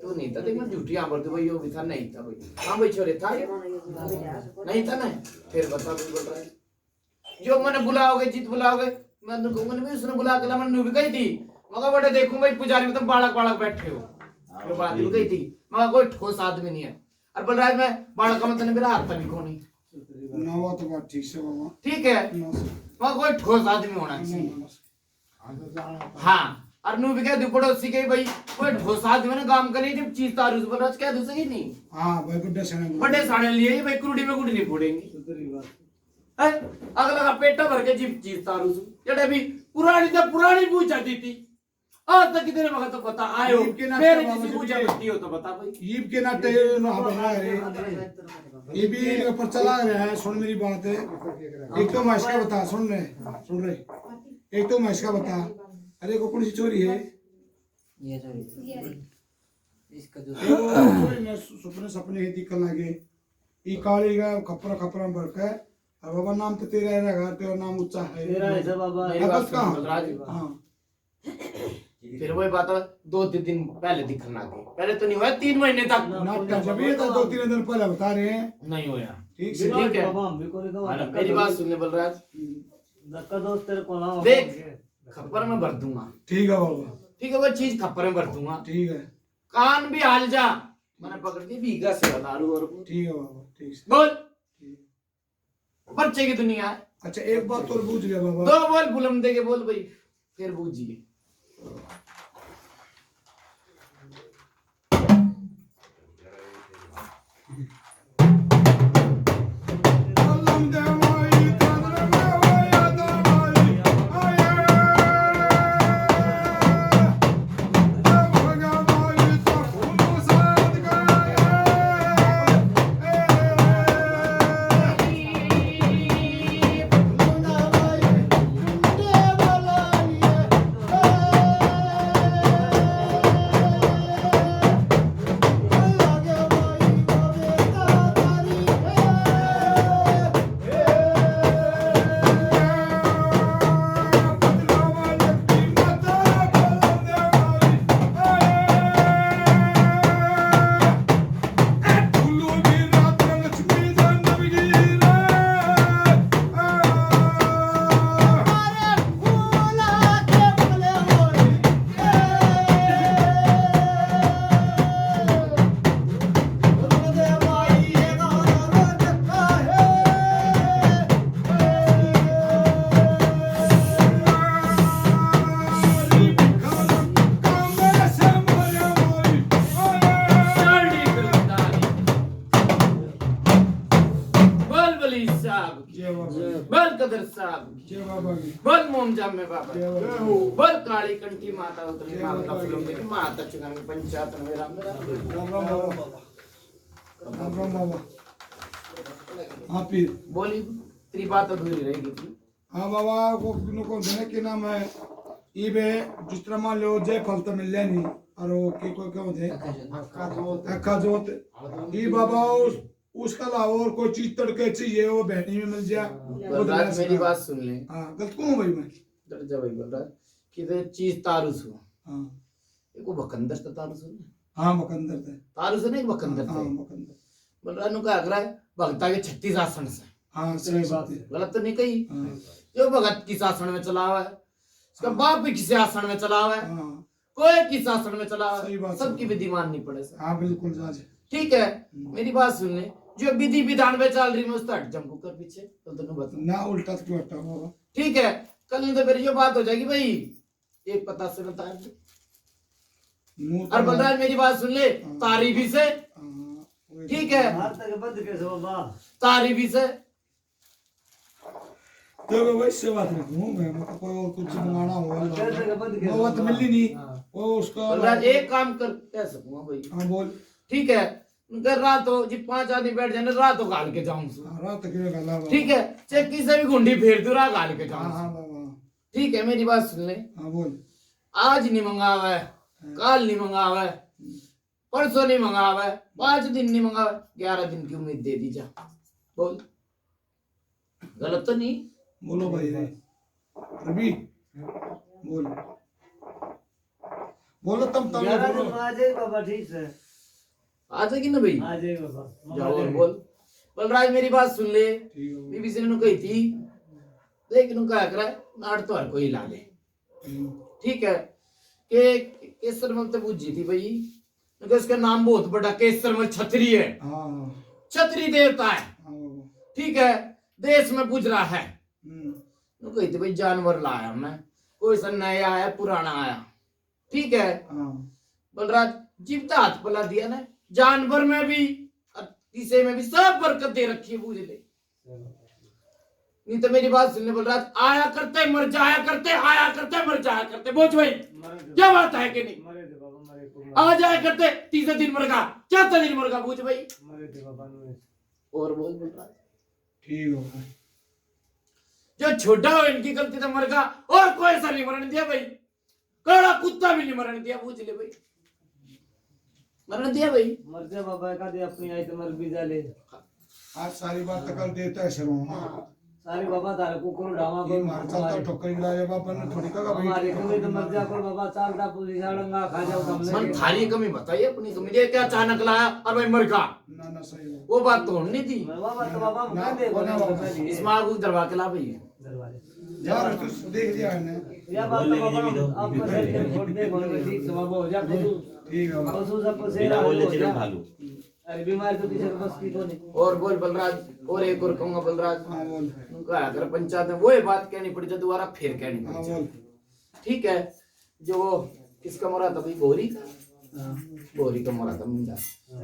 तू नहीं था, देख मैं झूठी आंबर तो भाई वो भी था नहीं था भाई। हाँ भाई छोरे था नहीं था ना, फिर बता तू बोल रहा है जो मैंने बुलाओगे जीत बुलाओगे मैंने भी उसने बुला के ला मैंने भी कही थी मगर बड़े देखूं भाई पुजारी में तुम बालक बालक बैठे हो, फिर बात भी कही थी मगर कोई ठोस आदमी नहीं है। और बलराज में बालक का मतलब मेरा हाथ भी कौन नहीं ना वो तो बात ठीक से बाबा ठीक है मगर कोई ठोस आदमी होना चाहिए। हाँ और नू भी कह दू पड़ोसी के भाई कोई ठोस आदमी ने काम करी जब चीज तारूस बलराज कह दू सही नहीं हाँ भाई गुड्डे सने बड़े साड़े लिए भाई क्रूडी में गुड नहीं फोड़ेंगे है अगला का पेटा भर के जीप चीज तारूस जड़े भी पुरानी पूछा दी थी आज तक कितने वक्त तो पता आयो मेरे किसी पूछा करती हो तो बता भाई ईब के नाते ना बना रहे ये भी ऊपर चला रहा है। सुन मेरी बात है, एक तो महेश का बता सुन रहे एक तो महेश का बता। अरे को कौन सी चोरी है ये चोरी इसका जो चोरी में सपने ही दिखने लगे ई काली का खपरा भर के अब बाबा नाम तो तेरा है, तेरा नाम ऊंचा है तेरा ऐसा बाबा मेरी बात अकल कहाँ? सुन बलराज हाँ फिर वही बात है 2-3 दिन पहले दिखना थी पहले तो नहीं हुआ 3 महीने तक नाटक जब ये तो 2-3 दिन पहले बता रहे हैं नहीं हुआ ठीक से। ठीक है बाबा हम भी कोई का मेरी बात सुनने बलराज धक्का दोस्त तेरे को ना देख खप्पर में भर दूंगा ठीक है बाबा ठीक है वो चीज खप्पर में भर दूंगा ठीक है कान भी हाल जा मैंने पकड़ दी बीघा से दारू और ठीक है बाबा ठीक से। बोल बच्चे की दुनिया है अच्छा एक बात तो पूछ गया बाबा 2 बोल बुलंदे के बोल भाई फिर बूझिए बोल कदर साहब जय बाबा की बोल मोमजाम में बाबा जय बाबा बोल काली कंठी माता उतरी माता फुलम की माता चुगन में पंचायत में राम राम राम बाबा राम राम बाबा। हाँ पीर बोली तेरी बात अधूरी रहेगी थी हाँ बाबा को देने के नाम है ई बे जिस तरह मान लो जय फल तो मिल नहीं और वो की कोई क्या होते अक्का जोत ई बाबा उसका अलावा और कोई चीज तड़के चाहिए वो बहनी में मिल जाए वो बलराज मेरी बात सुन ले हाँ गलत कौन भाई मैं डर जा भाई बलराज कि ते चीज तारुस हो हाँ एको बकंदर तो तारुस हो हाँ बकंदर थे तारुस है ना एक बकंदर हाँ थे बकंदर बलराज नु का रहा है भक्ता के 36 आसन से हाँ सही बात है गलत तो नहीं कही हाँ जो भगत किस आसन में चला हुआ है उसका बाप भी किसी आसन में चला हुआ है हाँ कोई किस आसन में चला हुआ सही है बात सबकी विधि माननी पड़े सर हाँ बिल्कुल जाज ठीक है मेरी बात सुन ले जो विधि विधान में चल रही है उस हट जम्मू कर पीछे तो दोनों बता ना उल्टा तो क्यों हटा बाबा ठीक है कल नहीं तो फिर ये बात हो जाएगी भाई एक पता से बता दे मुंह और बलराज मेरी बात सुन ले तारीफी से ठीक है हाथ तक बंद कैसे बाबा तारीफी से देखो वैसे बात नहीं मैं मतलब कोई और कुछ मंगाना कैसे होगा बंद वो बात मिली नहीं वो उसका बलराज एक काम कर कह सकूंगा भाई हाँ बोल ठीक है कर रात हो जी 5 आदमी बैठ जाने रात हो गाल के जाऊं रात तक ये गला बाबा ठीक है चक्की से भी गुंडी फेर दूं रात गाल के हाँ जाऊं हाँ बाबा ठीक है मेरी बात सुन ले हाँ बोल आज नहीं मंगावा है कल नहीं मंगावा है परसों नहीं मंगावा है, 5 दिन नहीं मंगावा, 11 दिन की उम्मीद दे दी जा। बोल गलत तो नहीं? बोलो भाई रे रवि बोल बोलो तुम 11 बोलो। दिन में आ जाए बाबा, ठीक से आ जाएगी ना भाई, आ जाए बाबा। जाओ और बोल। बलराज मेरी बात सुन ले, ठीक है बीबी ने कही थी, लेकिन क्या करा नाट तो हर कोई ला ले, ठीक है। के केसरमल तो पूछी थी भाई, क्योंकि उसका नाम बहुत बड़ा, केसरमल छतरी है, हाँ छतरी देवता है, हाँ ठीक है, देश में पूज रहा है। हम्म, तो कही थी भाई जानवर लाया मैं, कोई सा नया आया पुराना आया, ठीक है। हाँ बलराज जीवता हाथ पला दिया ना, जानवर में भी और किसे में भी सब बरकत दे रखी है, बूझ ले। नहीं तो मेरी बात सुनने बलराज, आया करते मर जाया करते, आया करते मर जाया करते, बोझ भाई क्या बात है कि नहीं? मरे थे बाबा, मरे को आ जाया करते, तीसरे दिन मर गया, चौथे दिन मर गया, बूझ भाई। मरे थे बाबा नुए। और बोल बलराज, ठीक है जो छोटा हो इनकी गलती तो मर गया, और कोई ऐसा नहीं मरने दिया भाई, कड़ा कुत्ता भी नहीं मरने दिया, पूछ ले भाई, मरने दिया भाई। मर जा बाबा, का दे अपनी आई तो मर भी जा ले। आज सारी बात तो कर देता है शर्मा सारी बाबा तारे कुकुर ढामा ये को मार चलता ठोकर गिरा बाबा ने थोड़ी का हमारे कमी तो मर जा कर बाबा, चाल दा पुलिस आड़ंगा खा जाओ मन हमने। थारी कमी बताइए, अपनी कमी ये क्या अचानक लाया और भाई मर गया, ना ना सही है वो बात तो होनी थी। बाबा तो बाबा मैं देखो ना इस माँ को दरवा के ला भाई, दरवाजे यार तू देख लिया है ना या बात तो बाबा आपको सर छोड़ दे बोले ठीक से बाबा हो जा ठीक है पशु सब से बिना बोलने चिरम भागो। अरे बीमार तो किसी को बस की को नहीं। और बोल बलराज, और एक और कहूंगा बलराज, हाँ बोल उनका अगर पंचायत में वो बात कहनी पड़ी तो दोबारा फिर कहनी हाँ पड़ी, बोल ठीक है। जो वो किसका मरा था भाई, भोरी का, भोरी का मरा था मुंडा,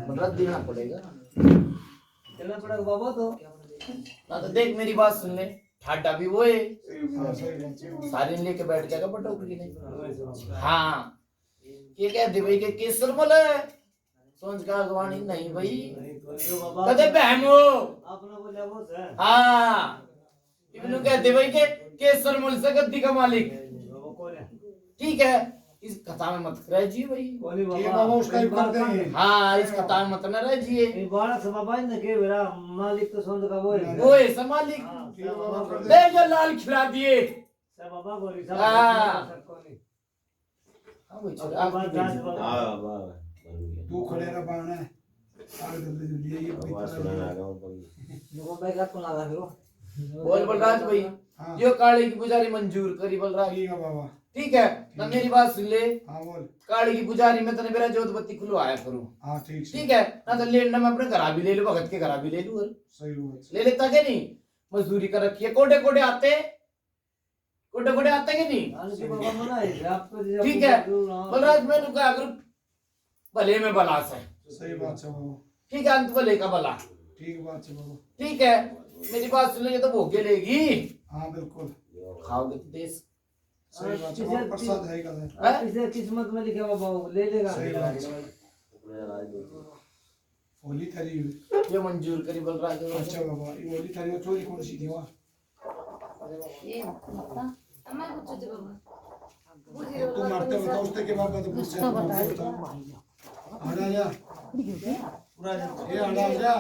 बलराज देना पड़ेगा चलना पड़ेगा बाबा तो। ना तो देख मेरी बात सुन ले, ठाडा भी वो है, हाँ सही है सारी लेके बैठ जाएगा पटोकरी नहीं। हाँ ये कहते भाई के केसर मल सोच का अगवानी नहीं भाई, तो बाबा कदे बहमो। आपने बोला वो सर हाँ इब्नू कहते भाई के केसर मल से गद्दी का मालिक, बाबा कौन है? ठीक है। इस कथा में मत रह जी भाई, कौन है ये बाबा? बाबा उसका ही कर देंगे हाँ इस कथा में मत न रह जिए, ये बालक से बाबा ने के मेरा मालिक तो सोच का वो है। वो है सा मालिक, ठीक है बाबा कर दे ले जो लाल खिला दिए। सब बाबा बोली सब हाँ। सब कौन है? हाँ भाई चल, अब आप बात भी जान भेजो। बाबा। हाँ बाबा तू खड़े रह बाना है आगे जल्दी जल्दी ये आवाज सुनाना आ रहा हूँ लोगों भाई का कौन आधा फिरो बोल बलराज भाई, हाँ जो काले की पुजारी मंजूर करी बलराज, ठीक है बाबा ठीक है ना। मेरी बात सुन ले, हाँ बोल काली की पुजारी में तने मेरा जोत बत्ती खुलवाया करूं, हाँ ठीक ठीक है ना। तो लेना मैं अपने घर भी ले लूं, भगत के घर भी ले लूं, और सही हुआ ले लेता के नहीं, मजदूरी कर रखी है, कोटे कोटे आते, कोटे कोटे आते के नहीं, आने बाबा मना है आप तो जैसे ठीक है। बलराज मैंने कहा अगर भले में बला से, सही बात है बाबा ठीक है, अंत भले का भला, ठीक बात है बाबा ठीक है। मेरी बात सुन ले, तो भोगे लेगी, हाँ बिल्कुल खाओगे तो देश। सही बात है बाबा प्रसाद है कल हाँ? किसे किस्मत में लिखा बाबा वो ले लेगा। सही बात है होली थारी ये मंजूर करी बलराज। अच्छा बाबा ये होली थारी चोरी कौन सी थी वहाँ ये बता हमें कुछ दे बाबा तू मारते बताओ उसके के बाबा तो पूछ उसका बता आजा जा ये आजा जा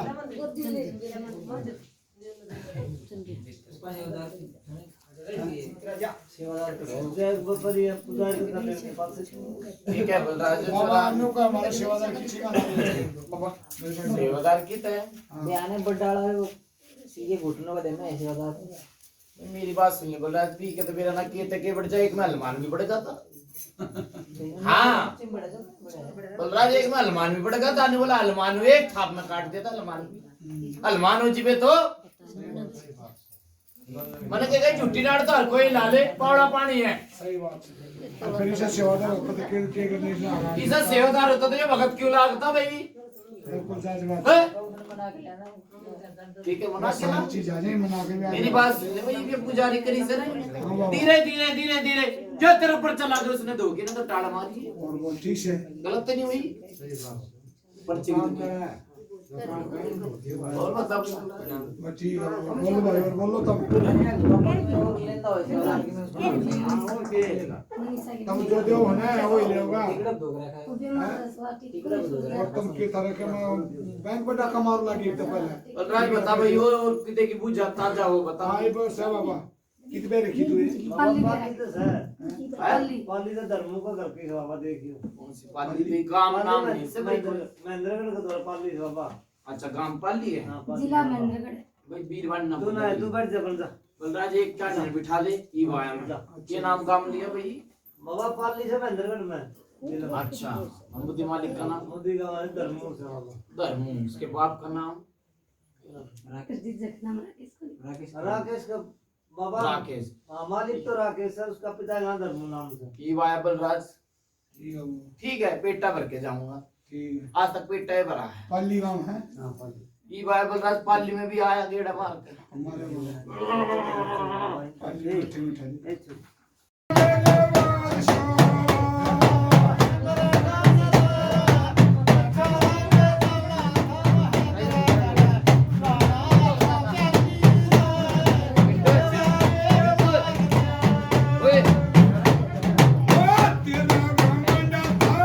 जय बपरी पुजारी का मेरे पास ठीक है बलराज, बाबा अन्नू का हमारा सेवादार किसी का नाम है बाबा सेवादार की है। ध्यान बड्डाला है वो सीधे घुटनों का देना ऐसे बता। मेरी बात सुन ले बलराज, पी के तो मेरा ना किए तके बढ़ जाए, एक में हनुमान भी बढ़ जाता। हाँ बलराज, एक में हनुमान भी बढ़ गया, आने वाला हनुमान एक थाप में काट देता, हनुमान भी हनुमान हो जीवे तो मैंने कहा झुट्टी डाल तो हर कोई लाले पौड़ा पानी है। सही बात है फिर इसे सेवादार होता तो के करने से आ रहा इसे सेवादार होता तो ये भगत क्यों लागता भाई? बिल्कुल सच बात हैं? बना के लाना ठीक है बना के ना। सारी चीज आ जाए मना के भी आ मेरी जाए। बात सुन ले भाई, ये पुजारी करी से ना धीरे धीरे धीरे धीरे जो तेरे ऊपर चला गया उसने धोखे ना तो टाड़ा मारी, और वो ठीक से गलत तो नहीं हुई। पर्ची काम की करा है और बताओ बस ठीक है बोलो भाई और बोलो तब लेता हो तुम जो दो है ना वही लेगा वो भी हमारा स्वाति और तुम की तरह के मैं बैंक में डाका मार लगी तो पहले बलराज बता भाई और किते की पूछ जाता जाओ बता आई बस है बाबा कितने रखी तू ये पाली पाली तो है पाली पाली तो धर्मों का घर की बाबा देखियो कौन सी पाली भी गांव नाम नहीं से भाई महेंद्रगढ़ का द्वार पाली है बाबा। अच्छा गांव पाली है हाँ, पाली। जिला महेंद्रगढ़ भाई वीरवान नाम तू ना तू बैठ जा बन जा बलराज एक चार जन बिठा ले ई वाया में ये नाम काम लिया भाई बाबा पाली से महेंद्रगढ़ में जिला। अच्छा मोदी मालिक का नाम मोदी का है धर्मों से बाबा। धर्मू उसके बाप का नाम राकेश जी का नाम राकेश राकेश का बाबा राकेश हाँ मालिक तो राकेश है उसका पिता का नाम धर्मू नाम से। ई वाया बलराज ठीक है वो ठीक है पेटा भर के जाऊंगा ठीक है आज तक पेटा ही भरा है पाली गांव है हाँ पाली ई वाया बलराज पाली में भी आया गेड़ा मार के हमारे पाली मीठे मीठे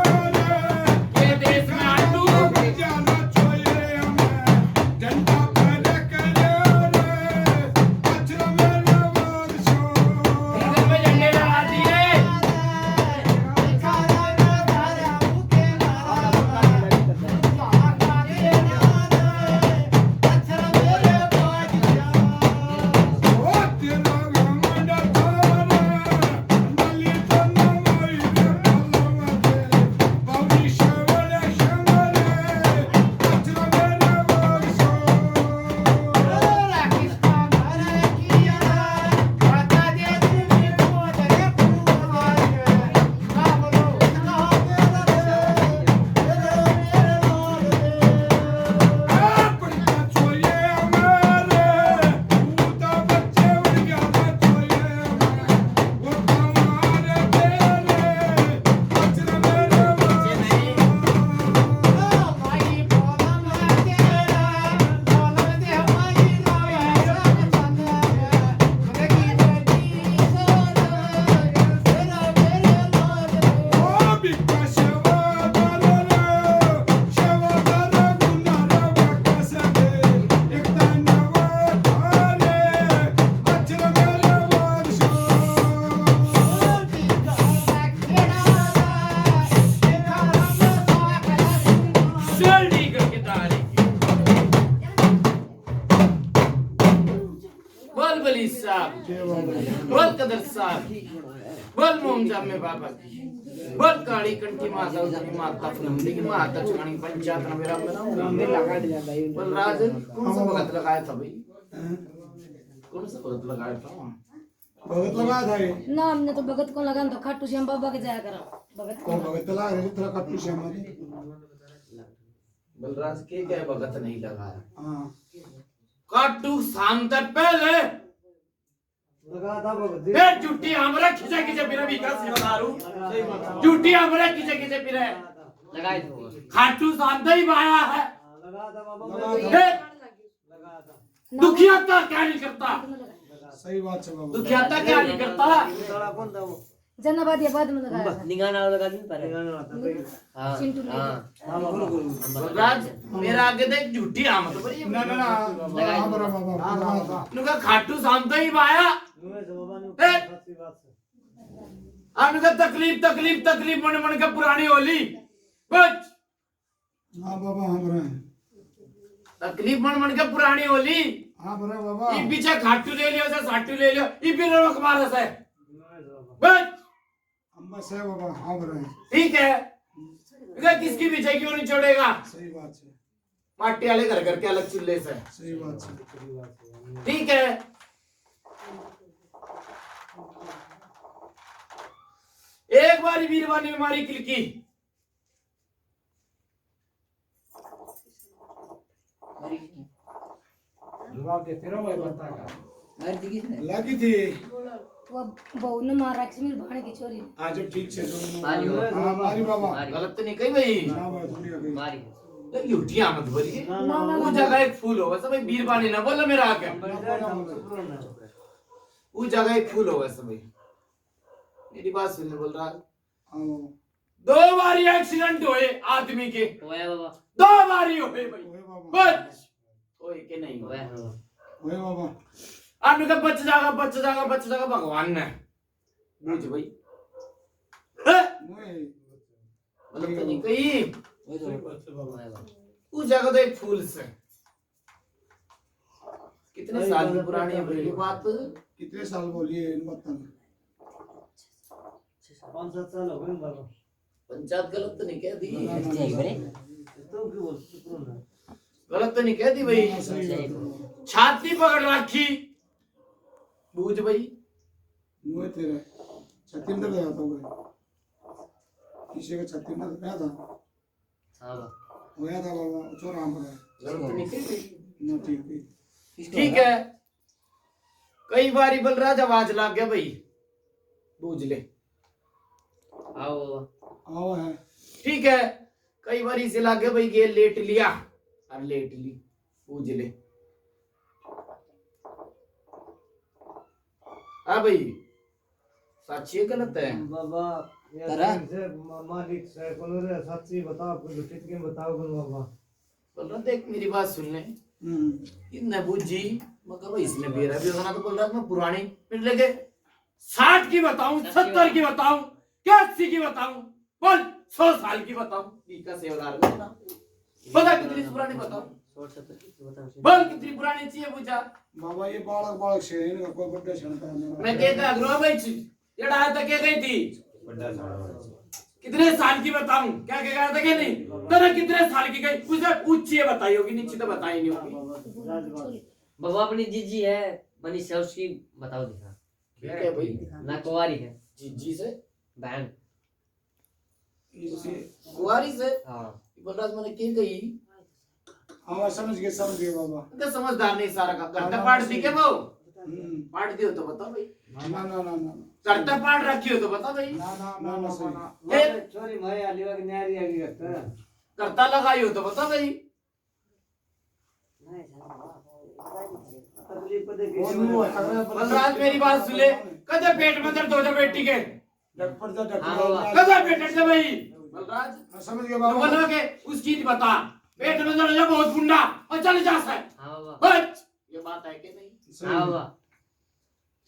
ये देश में आलू इधर में झंडे लगा दिए जल्दी करके तारीख बोल बली साहब बोल कदर साहब बोल मोमजा में बाबा की बोल काली कंठी माता उसकी माता फलंदी की माता चुकानी पंचायत ना मेरा बोल राज कौन सा भगत लगाया था भाई कौन सा भगत लगाया था भगत लगा था ये ना हमने तो भगत को लगा तो खाटू श्याम बाबा के जाया करा भगत कौन भगत लगा रहे तेरा कट्टू से हमारे बलराज के क्या भगत नहीं लगाया हाँ काटू शाम तक पहले लगा था भगत जी। ए झूठी हमरा खिंचे खिंचे फिरे विकास सिवदारू झूठी हमरा खिंचे खिंचे फिरे लगाए थे खाटू शाम ही आया है लगा था बाबा लगा मैं- था। ए, लगा था दुखियाता क्या नहीं करता सही बात है बाबा दुखियाता क्या नहीं करता लड़ा कौन था वो जनाबाद या बाद में लगाया था निगाना लगा दी पर लगा था भाई। हां चिंटू ने हाँ बाबा बलराज मेरा आगे देख झूठी आम तो बड़ी ना ना ना हाँ बरा बाबा लगा था नुका खाटू शाम ही आया नुए से बाबा ने ए! सच्ची बात से अनुका तकलीफ तकलीफ तकलीफ मन मन के पुरानी होली कुछ हाँ बाबा हाँ बरा तकलीफ मन मन के पुरानी होली हाँ बरा बाबा ई पीछे खाटू ले लियो से साटू ले लियो ई भी रोक मारा से नुए से बाबा बस अम्मा से बाबा हाँ बरा ठीक है इधर किसकी पीछे क्यों नहीं छोड़ेगा सही बात है माटी वाले घर घर के अलग चूल्हे से सही बात है ठीक है एक बार वीरवानी में मारी किलकी लगी थी वो बहू ने मारा कश्मीर भाणे की छोरी आज ठीक से मारी हो। हाँ मारी बाबा गलत तो नहीं कही भाई हाँ बाबा थोड़ी हो गई मारी लुटिया मत बोलिए। ना, ना, ना, वो ना। जगह एक फूल होगा सब बीरबानी ना बोलो मेरा आके। वो जगह एक फूल होगा सब। मेरी बात सुनने बोल रहा है। हाँ 2 बारी एक्सीडेंट हुए आदमी के, ओए बाबा 2 बारी हुए भाई। ओए बाबा बच ओए के नहीं हुए। ओए बाबा आपने कहा बच जाएगा बच जाएगा बच जाएगा, भगवान ने बूझ भाई। ओए मतलब तो नहीं कही वही तो उस जगह तो एक फूल से। कितने साल की पुरानी है भाई ये बात? कितने साल बोलिए बता 5-7 साल हो गए बाबा। पंचायत गलत तो नहीं कह दी? सही बरे तुम क्यों बोलते हो? गलत तो नहीं कह दी भाई? छाती पकड़ रखी बूझ भाई। मुँह तेरे छत्तीस में गया था वो किसी का छत्तीस में गया था होया था बाबा चोर आम पर गलत तो नहीं कह दी? ना ठीक है ठीक है। कई बारी बलराज आवाज लाग गया भाई, बूझ ले। आओ बाबा आओ है ठीक है। कई बारी इसे लाग गया भाई, ये लेट लिया और लेट ली, बूझ ले। हाँ भाई सच ये गलत है? बाबा ये तरह? से मालिक से कोनो रे सच्ची बताओ, आपको झूठी के बताओ कौन बाबा। बोल रहा देख मेरी बात सुन ले। इतने बूझी मगर भाई इसने बेरा भी होना तो बोल रहा मैं पुरानी फिर लेके 60 की बताऊं, 70 की बताऊं, क्या 80 की बताऊं, बोल 100 साल की बताऊं? का सेवादार में ना बता कितनी पुरानी बताऊं? 60-70 की बताओ। बोल कितनी पुरानी चाहिए पूछा? बाबा ये बालक बालक से इनका कोई बड्डे क्षण मैं कहता अग्रो भाई ये डाल तक गई थी। बड़ा झाड़ा कितने साल की बताऊं? क्या कह रहा था कि नहीं? तेरा कितने साल की गई उसे ऊंची है बताई होगी, नीचे तो बताई नहीं होगी। बाबा अपनी जीजी है मनीषा, उसकी बताओ दिखा। ठीक है भाई। ना कुंवारी है जीजी से बहन। कुंवारी से हाँ बलराज मैंने की गई हाँ समझ गए बाबा तो समझदार नहीं सारा का करता पाठ दी के वो पाठ दियो तो बता भाई। ना ना ना ना करता पाठ रखी हो तो बता भाई। ना ना ना ना सही मैं छोरी मैं आलिवा की न्यारी आ गई करता। करता लगाई हो तो बता भाई। तकलीफ पता है और वो कैसे अगला बलराज मेरी बात सुन ले। कदे पेट में दर्द हो जा बेटी के, डटपट जा हाँ बाबा। कदे पेट से भाई बलराज समझ गया तो बाबा बोलो के उस चीज बता। पेट में दर्द हो बहुत गुंडा और चल जा सा हाँ बाबा। बच ये बात है कि नहीं? हाँ बाबा।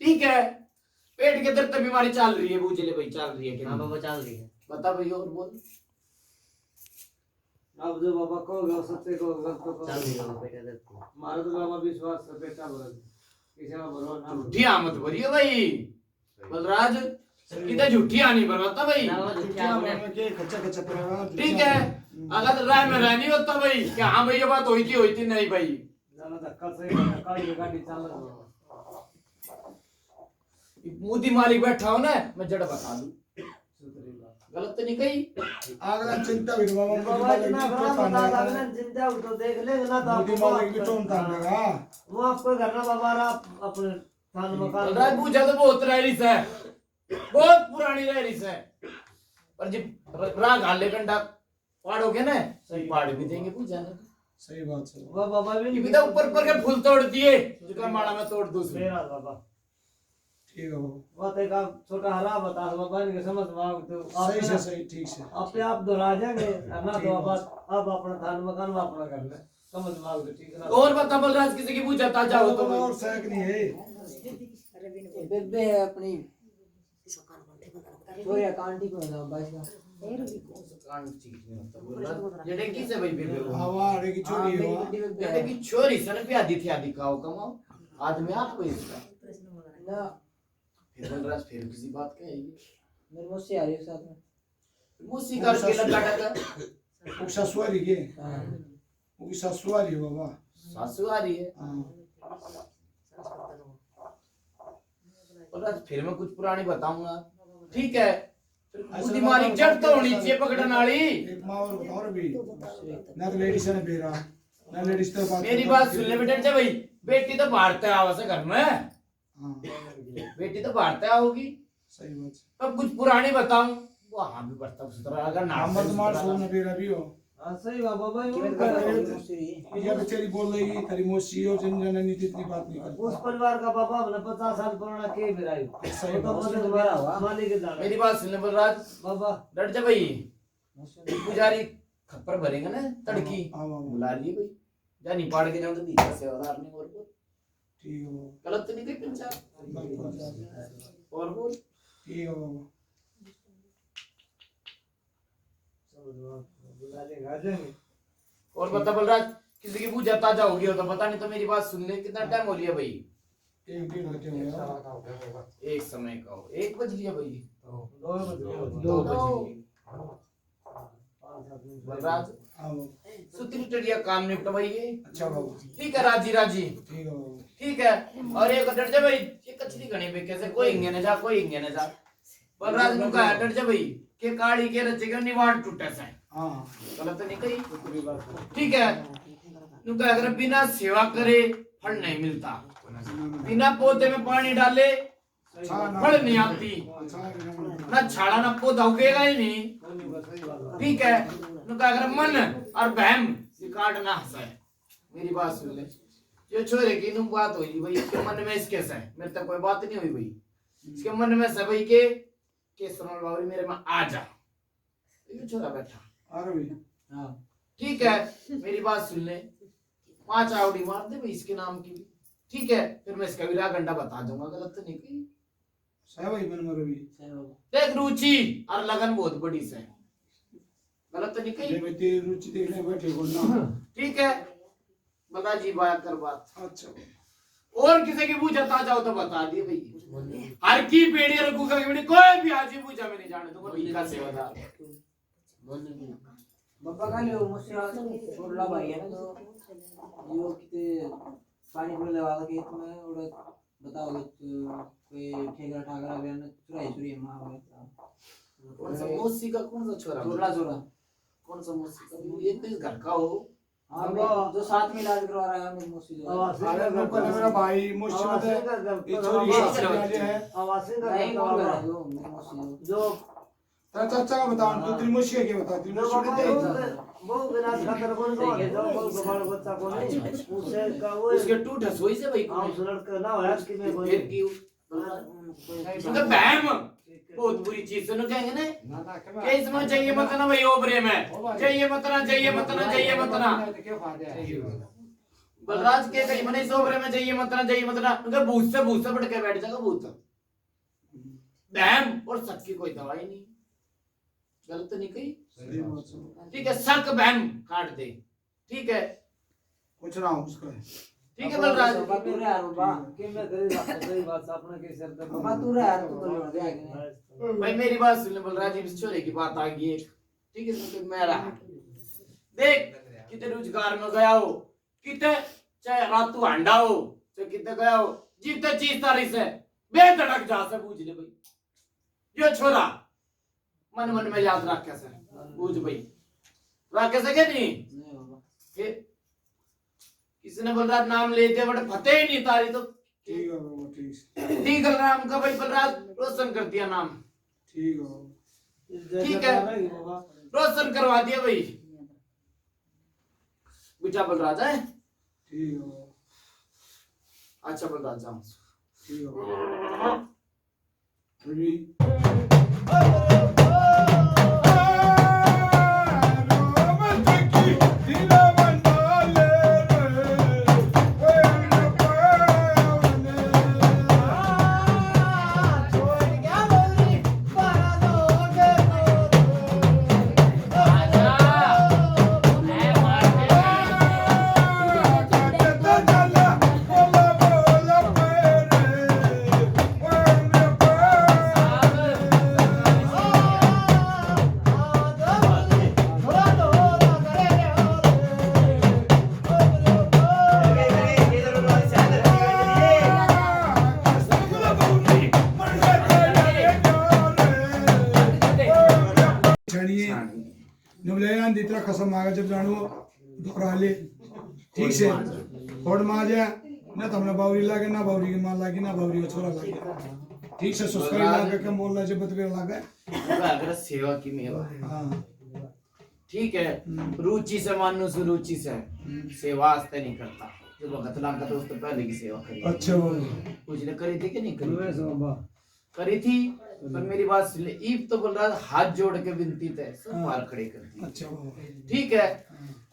ठीक है। पेट के दर्द बीमारी चल रही है, बूझ ले भाई चल रही है कि हाँ नहीं? बाबा चल रही है। बता भाई और बोल। अब जो बाबा कहोगे वो सच्चे कहोगे गलत तो चल कहोगे। रही है बाबा पेट दर्द की। मारो तो बाबा विश्वास से बेटा बोल किसी में बोलो ना बोलो। झूठी आमद भरी है भाई बलराज, कितने झूठी आनी बनवाता भाई। ना बाबा झूठी आपने। के कच्चा कच्चा पड़ेगा ठीक है। अगर राय में रहनी होता भाई कि हाँ भाई ये बात हुई थी नहीं भाई। जाना धक्का से धक्का की गाड़ी चल रहा है। मोदी मालिक बैठा हो ना, मैं जड़ बता दूं। सुधरी बात। गलत तो नहीं कही? अगला चिंता भी बाबा बाबा इतना बड़ा बता लगना चिंता तो देख ले ना तो मोदी मालिक भी टोन तानेगा वो आपको घर ना बाबा आप अपने थान मकान बलराज पूछा तो बहुत रह है, बहुत पुरानी रह है। पर जब राग हाले कंडा पाड़ोगे ना सही पाड़ भी देंगे पूछा ना। सही बात है वो बाबा भी ये नहीं भी तो ऊपर पर के फूल तोड़ दिए जितना माड़ा में तोड़ दूं। मेरा बाबा ठीक है बाबा वो तो एक आप छोटा हरा बता बाबा इनके समझ मांग तो सही से आप सही ठीक से अपने आप दोहरा जाएंगे ना तो अब अपना थान मकान अपना कर ले समझ मांग तो ठीक है और बता बलराज किसी की पूछा था जाओ तो भाई। और सहक नहीं है बेबे अपनी छोरी कांटी को ना बाइस का जेडे की से भाई बेबे वो हवा अरे की चोरी है बड़ी बेबे जेडे की छोरी सर पे आधी थी आधी खाओ कमाओ आदमी आपको इसका ना फिर बलराज फिर किसी बात कहेगी मेरे मुझसे आ रही है साथ में मुसी करके लगा लगा वो ससुआरी के हाँ वो ससुआरी बाबा सासू आ रही है। हाँ बलराज फिर मैं कुछ पुरानी बताऊंगा ठीक है। बुद्धि मारी जड़ तो होनी चाहिए पकड़ने वाली। एक माँ और भी ना तो लेडीज ने बेरा ना लेडीज तो मेरी बात सुन ले बेटे भाई, बेटी तो भारत आवा से घर में, हाँ बेटी तो भारत आओगी। सही बात है अब कुछ पुरानी बताऊं वो हाँ भी बढ़ता सुधरा अगर नाम मर्द मार सो ने बेरा भी हो हाँ सही बाबा भाई ये बेचारी बोल रही तेरी मौसी और जिन नीति इतनी बात नहीं करती। उस परिवार का बाबा अपना 50 साल पुराना के मेरा सही तो बात मतलब दोबारा हुआ मालिक के जाना मेरी बात सुनने बलराज बाबा डट जा भाई पुजारी खप्पर भरेगा ना तड़की हाँ बाबा बुला लिए भाई जा नहीं पाड़ के जाओ तो बीच सेवादार ने और बोल ठीक है बाबा गलत तो नहीं कही पंचायत और बोल ठीक है बाबा बुला लेगा जाएंगे और बता बलराज किसी की पूजा ताजा होगी हो तो पता नहीं तो मेरी बात सुन ले कितना टाइम हो लिया भाई 1-1.5 घंटे हो गया। एक समय का हो 1 बज लिया भाई 2 बजे 2 बज लिए बलराज हाँ बाबा सुतरी टड़िया काम निपटवाइए अच्छा बाबा ठीक है राजी राजी ठीक है बाबा ठीक है और एक डट जा भाई ये कचरी गणी पे कैसे कोई इंगे न जा कोई इंगे न जा बलराज नु का डट जा भाई के काड़ी के रचे के निवाड़ टूटे से हाँ गलत नहीं कही ठीक है नु का अगर बिना सेवा करे फल नहीं मिलता बिना पौधे में पानी डाले फल नहीं आती ना छाड़ा ना पौधा उगेगा ही नहीं ठीक है नु का अगर मन और बहम काट ना हंसा मेरी बात सुन ले ये छोरे की नु बात हुई भाई इसके मन में इसके से मेरे तक कोई बात नहीं हुई भाई इसके मन में से भाई के सोनल बाबू मेरे में आ जा ये छोरा बैठा अरे भैया हाँ ठीक है मेरी बात सुन ले 5 आवड़ी मार दे भाई इसके नाम की भी ठीक है फिर मैं इसका विरा गंडा बता दूंगा गलत तो नहीं कही सही भाई मन मरो भी देख रुचि और लगन बहुत बड़ी से गलत तो नहीं ये कही भाई तेरी रुचि देखने बैठे हो ना ठीक है बता जी बात कर बात अच्छा और किसी की पूछा ता जाओ तो बता दिए भाई हर की पेड़ी और कुकर की पेड़ी कोई भी हाजी पूछा मैं नहीं जाने दूंगा भीखा सेवादार बाबा का लियो मुझसे छोड़ला भाई है ना तो यो किते पानी पूरे वाला खेत में और बताओ कोई ठेका ठाकरा बयान चुराई मां हो गया कौन सा मौसी का कौन सा छोरा छोरा कौन सा मौसी का ये तो इस घर का हो हाँ जो साथ में इलाज करवा रहा है मेरी मौसी जो अरे लोकल मेरा भाई मुझसे मतलब ये छोरी वाले है आवासी का नहीं बोल रहा है जो मेरी मौसी जो चाचा का बताओ तू तेरी मुझसे है क्या बता तेरी जो मुझसे बाबा कितने वो विनाश खातर कौन को है जो को बड़ा बच्चा को नहीं उससे का वो उसके टूट हसोई से भाई हम सुलड़ कर ना होया कि मैं बोल फिर की मतलब बहम बहुत बुरी चीज सुनो कहेंगे ना क्या इसमें चाहिए मत ना भाई ओबरे में चाहिए मत ना बलराज के कहीं मने इस ओबरे में चाहिए मत ना उनका भूत से बढ़ के बैठ जाएगा भूत बहम और सच की कोई दवाई नहीं गलत तो नहीं कही ठीक है शक बहम काट दे ठीक है पूछ रहा हूँ उसका ठीक है बलराज बाबा तू रे यार बाबा कि मैं तेरी बात अपना के सर पे बाबा तू रे यार तू बोल दे आगे भाई मेरी बात सुन ले बलराज इस छोरे की बात आ गई एक ठीक है तो मैं रहा देख कितने रोजगार में गया हो कितने चाहे रातू अंडा हो चाहे कितने गया हो जितने चीज तारी से बेधड़क जा से पूछ ले भाई यो छोरा मन में याद रख कैसे पूछ भाई रख कैसे के नहीं नहीं बाबा फिर किसी ने बलराज नाम लेते बट फतेह ही नहीं तारी तो ठीक है बाबा ठीक ठीक है नाम का भाई बलराज रोशन कर दिया नाम ठीक है बाबा ठीक है रोशन करवा दिया भाई बेटा बलराज है ठीक है बाबा अच्छा बलराज जाओ ठीक है बाबा रेडी कसम मांगा जब जानो दोहरा ले ठीक से और मां जा ना तो हमने बावरी लागे ना बावरी के मां लागे ना बावरी का छोरा लागे ठीक से सब्सक्राइब लागे के मोल ना जब बतवे लागे अगर सेवा की मेवा हां ठीक है, रुचि से मानो सुरुचि से सेवा आस्ते नहीं करता। जो भगत लाल का दोस्त पहले की सेवा करी। अच्छा बाबा। कुछ ने करी थी कि नहीं करी? वैसे बाबा करी थी। पर मेरी बात सुन ले, ईब तो बोल रहा है, हाथ जोड़ के विनती थे, सब बार खड़े कर दी। अच्छा बाबा। ठीक है,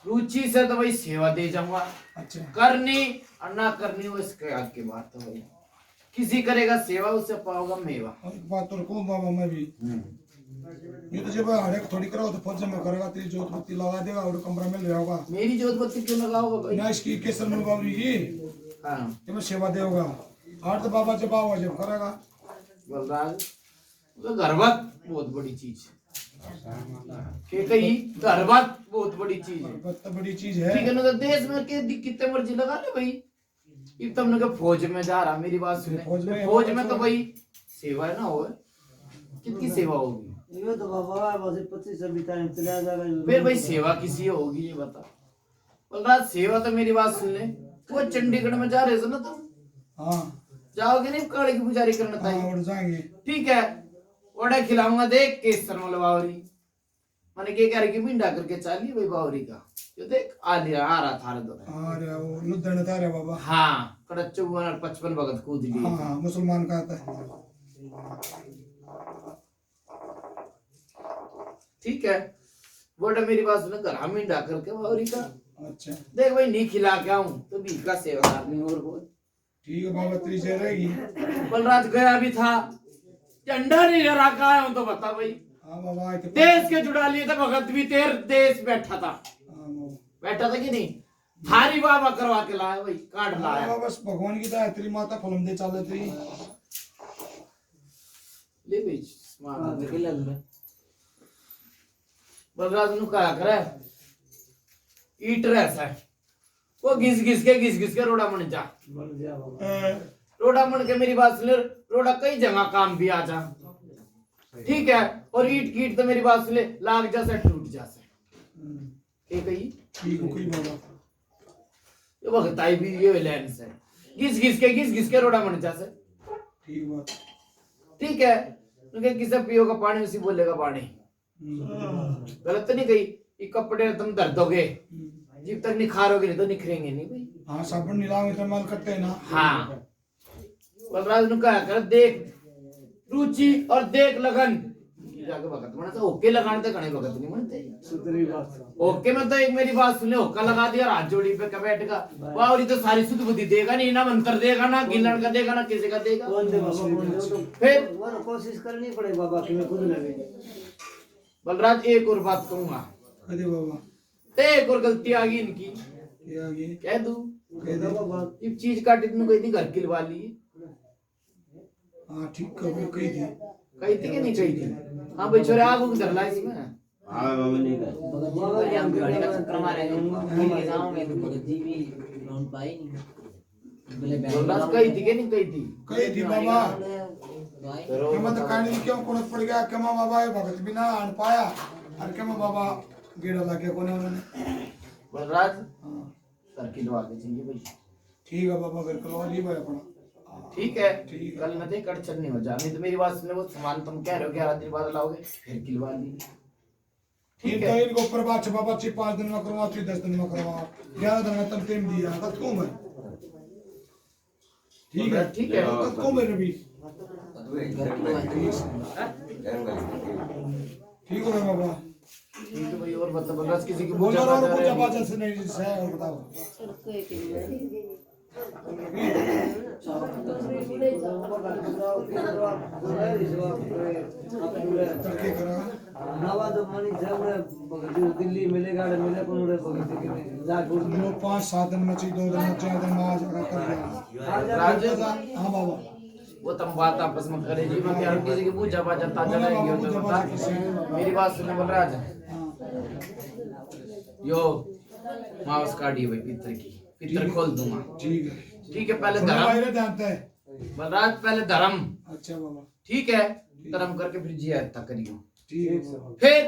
रुचि से तो भाई सेवा दे जाऊंगा। अच्छा। करनी और ना करनी वो इसके आगे की बात है भाई। किसी करेगा सेवा उससे पाओगा मेवा। और एक बात और कहूँ बाबा, मैं भी ये तो जब हर एक थोड़ी करो तो फौज में करेगा, तेरी जोत बत्ती लगा देगा और कमरा में ले आओगा। मेरी जोत बत्ती क्यों लगाओगा भाई? ना इसकी केसर में बाबरी की हाँ ये मैं सेवा देगा। और तो बाबा जब आओगा जब करेगा। बलराज, तो गर्भत बहुत बड़ी चीज के कही, गर्भत बहुत बड़ी चीज है। बहुत बड़ी चीज है। ठीक है ना, तो देश में के कितने मर्जी लगा ले भाई। अब तुमने कहा फौज में जा रहा, मेरी बात सुने, फौज में तो भाई सेवा है ना, हो कितनी सेवा होगी? ये तो बाबा बस 25 बिताने चला जाएगा। फिर भाई सेवा किसी होगी ये बता। बलराज, सेवा तो मेरी बात सुन ले, वो चंडीगढ़ में जा रहे हो ना तुम? हाँ जाओगे नहीं काले की पुजारी करना था? हाँ और जाएंगे। ठीक है, ओडा खिलाऊंगा, देख केसर वाला बावरी मैंने क्या कह रही कि भिंडा करके चाली भाई बावरी का, जो देख आ रहा था दो। अरे वो लुधन था रे बाबा। हाँ, कड़ा 54 और 55 भगत कूद लिए। हाँ मुसलमान का आता है। ठीक है, बोटा मेरी बात सुनो, घर हम भिंडा करके बावरी का। अच्छा देख भाई, नहीं खिला के आऊं तो भी का सेवा करनी और बहुत। ठीक है बाबा, तेरी से रहेगी। बलराज गया भी था, झंडा नहीं लहरा का आया हूं तो बता भाई। हाँ बाबा। देश के जुड़ा लिए था भगत भी, तेर देश बैठा था। हाँ बाबा। बैठा था कि नहीं? थारी बाबा करवा के लाया भाई, काट लाया। बाबा बस भगवान की दया, तेरी माता फलम दे चाले तेरी। ले भाई स्मार्ट। बलराज नु क्या करे, ईट रहता है वो घिस घिस के रोड़ा मन जा। बन गया बाबा। रोड़ा मन के मेरी बात सुन, रोड़ा कई जगह काम भी आ जा। ठीक है, और ईट कीट तो मेरी बात सुन ले, लाग जा से टूट जा से। एक ही ठीक है कोई बाबा। ये भगताई भी ये लेन से घिस घिस के रोड़ा मन जा से। ठीक बात। ठीक है, क्योंकि किसे पियोगा पानी उसी बोलेगा पानी। गलत तो नहीं कही। ये कपड़े तुम दर्द दोगे, जब तक निखारोगे नहीं तो निखरेंगे नहीं भाई। हाँ साबुन मिलाओगे तो माल करते हैं ना। हाँ, बलराज ने कहा कर, देख रुचि और देख लगन जाके भगत बना था। ओके लगाने तो कने भगत नहीं बनते। सुतरी बात। ओके में तो एक मेरी बात सुन ले, होका लगा दिया, हाथ जोड़ी पे का बैठेगा, बावरी तो सारी सुध बुद्धि देगा नहीं, ना मंत्र देगा, ना गिलन का देगा, ना किसी का देगा। कौन दे बाबा, कौन दे? तो फिर वो कोशिश करनी पड़े बाबा कि मैं खुद लगे। बलराज, एक और बात कहूंगा, अरे बाबा। एक और गलती आ गई इनकी, क्या आगे? कह दू कह दे बाबा। ये चीज काटी तुमने कही थी घर किलवा ली। हाँ ठीक कभी कही थी। कही थी कि नहीं कही थी? हाँ भाई छोरे, आग उग धरला इसमें। हाँ बाबा नहीं कर। बाबा जी हम गाड़ी का चक्कर मारे हैं गांव में, तो भगत जी भी ढूंढ पाई नहीं। बोले बलराज कही थी कि नहीं कही थी? कही थी बाबा। भाई मैं तो कहने क्यों कुनत पड़ गया, क्या बाबा ये भगत भी ना आन पाया, और क्या बाबा गेड़ा ला के कोने उन्होंने। बलराज, हाँ घर किलवा के चाहिए भाई। ठीक है बाबा, घर कलवा ली भाई अपना। ठीक है, ठीक है। कल न दे कड़चन नहीं हो जा। नहीं तो मेरी बात सुनो, वो सामान तुम कह रहे हो 11 दिन बाद लाओगे, फिर किलवा ली। ठीक ठीक है, है, इनको ऊपर बात बाबा 5 दिन में करवा, 10 दिन में करवा, 11 दिन में तब टाइम दिया तब क्यों मैं। ठीक है ठीक है। तब क्यों मेरे भी। ठीक है बाबा। ठीक है भाई, और बता बलराज, किसी की बोलो पूजा और पाठ पूजा है? पाठ से नहीं है और बताओ। तड़के करा। नवा तो मनी जब दिल्ली मिलेगा मिले कौन रे भगत के जागुर जो 5-7 दिन में चाहिए, 2 दिन में 4 दिन में आ जाएगा कर दिया। राजेश, हाँ बाबा। वो तुम बात आपस में करे जी, मैं कह रहा हूं किसी की पूजा पाठ ताजा रहेगी हो तो बता। मेरी बात सुनो बलराज, यो मांस काटी भाई पितर की, पितर खोल दूंगा। ठीक है। ठीक है, पहले थोड़ा धर्म बाहर जानते हैं। बलराज, पहले धर्म। अच्छा बाबा। ठीक है, धर्म करके फिर जिया तक करियो। ठीक है। फिर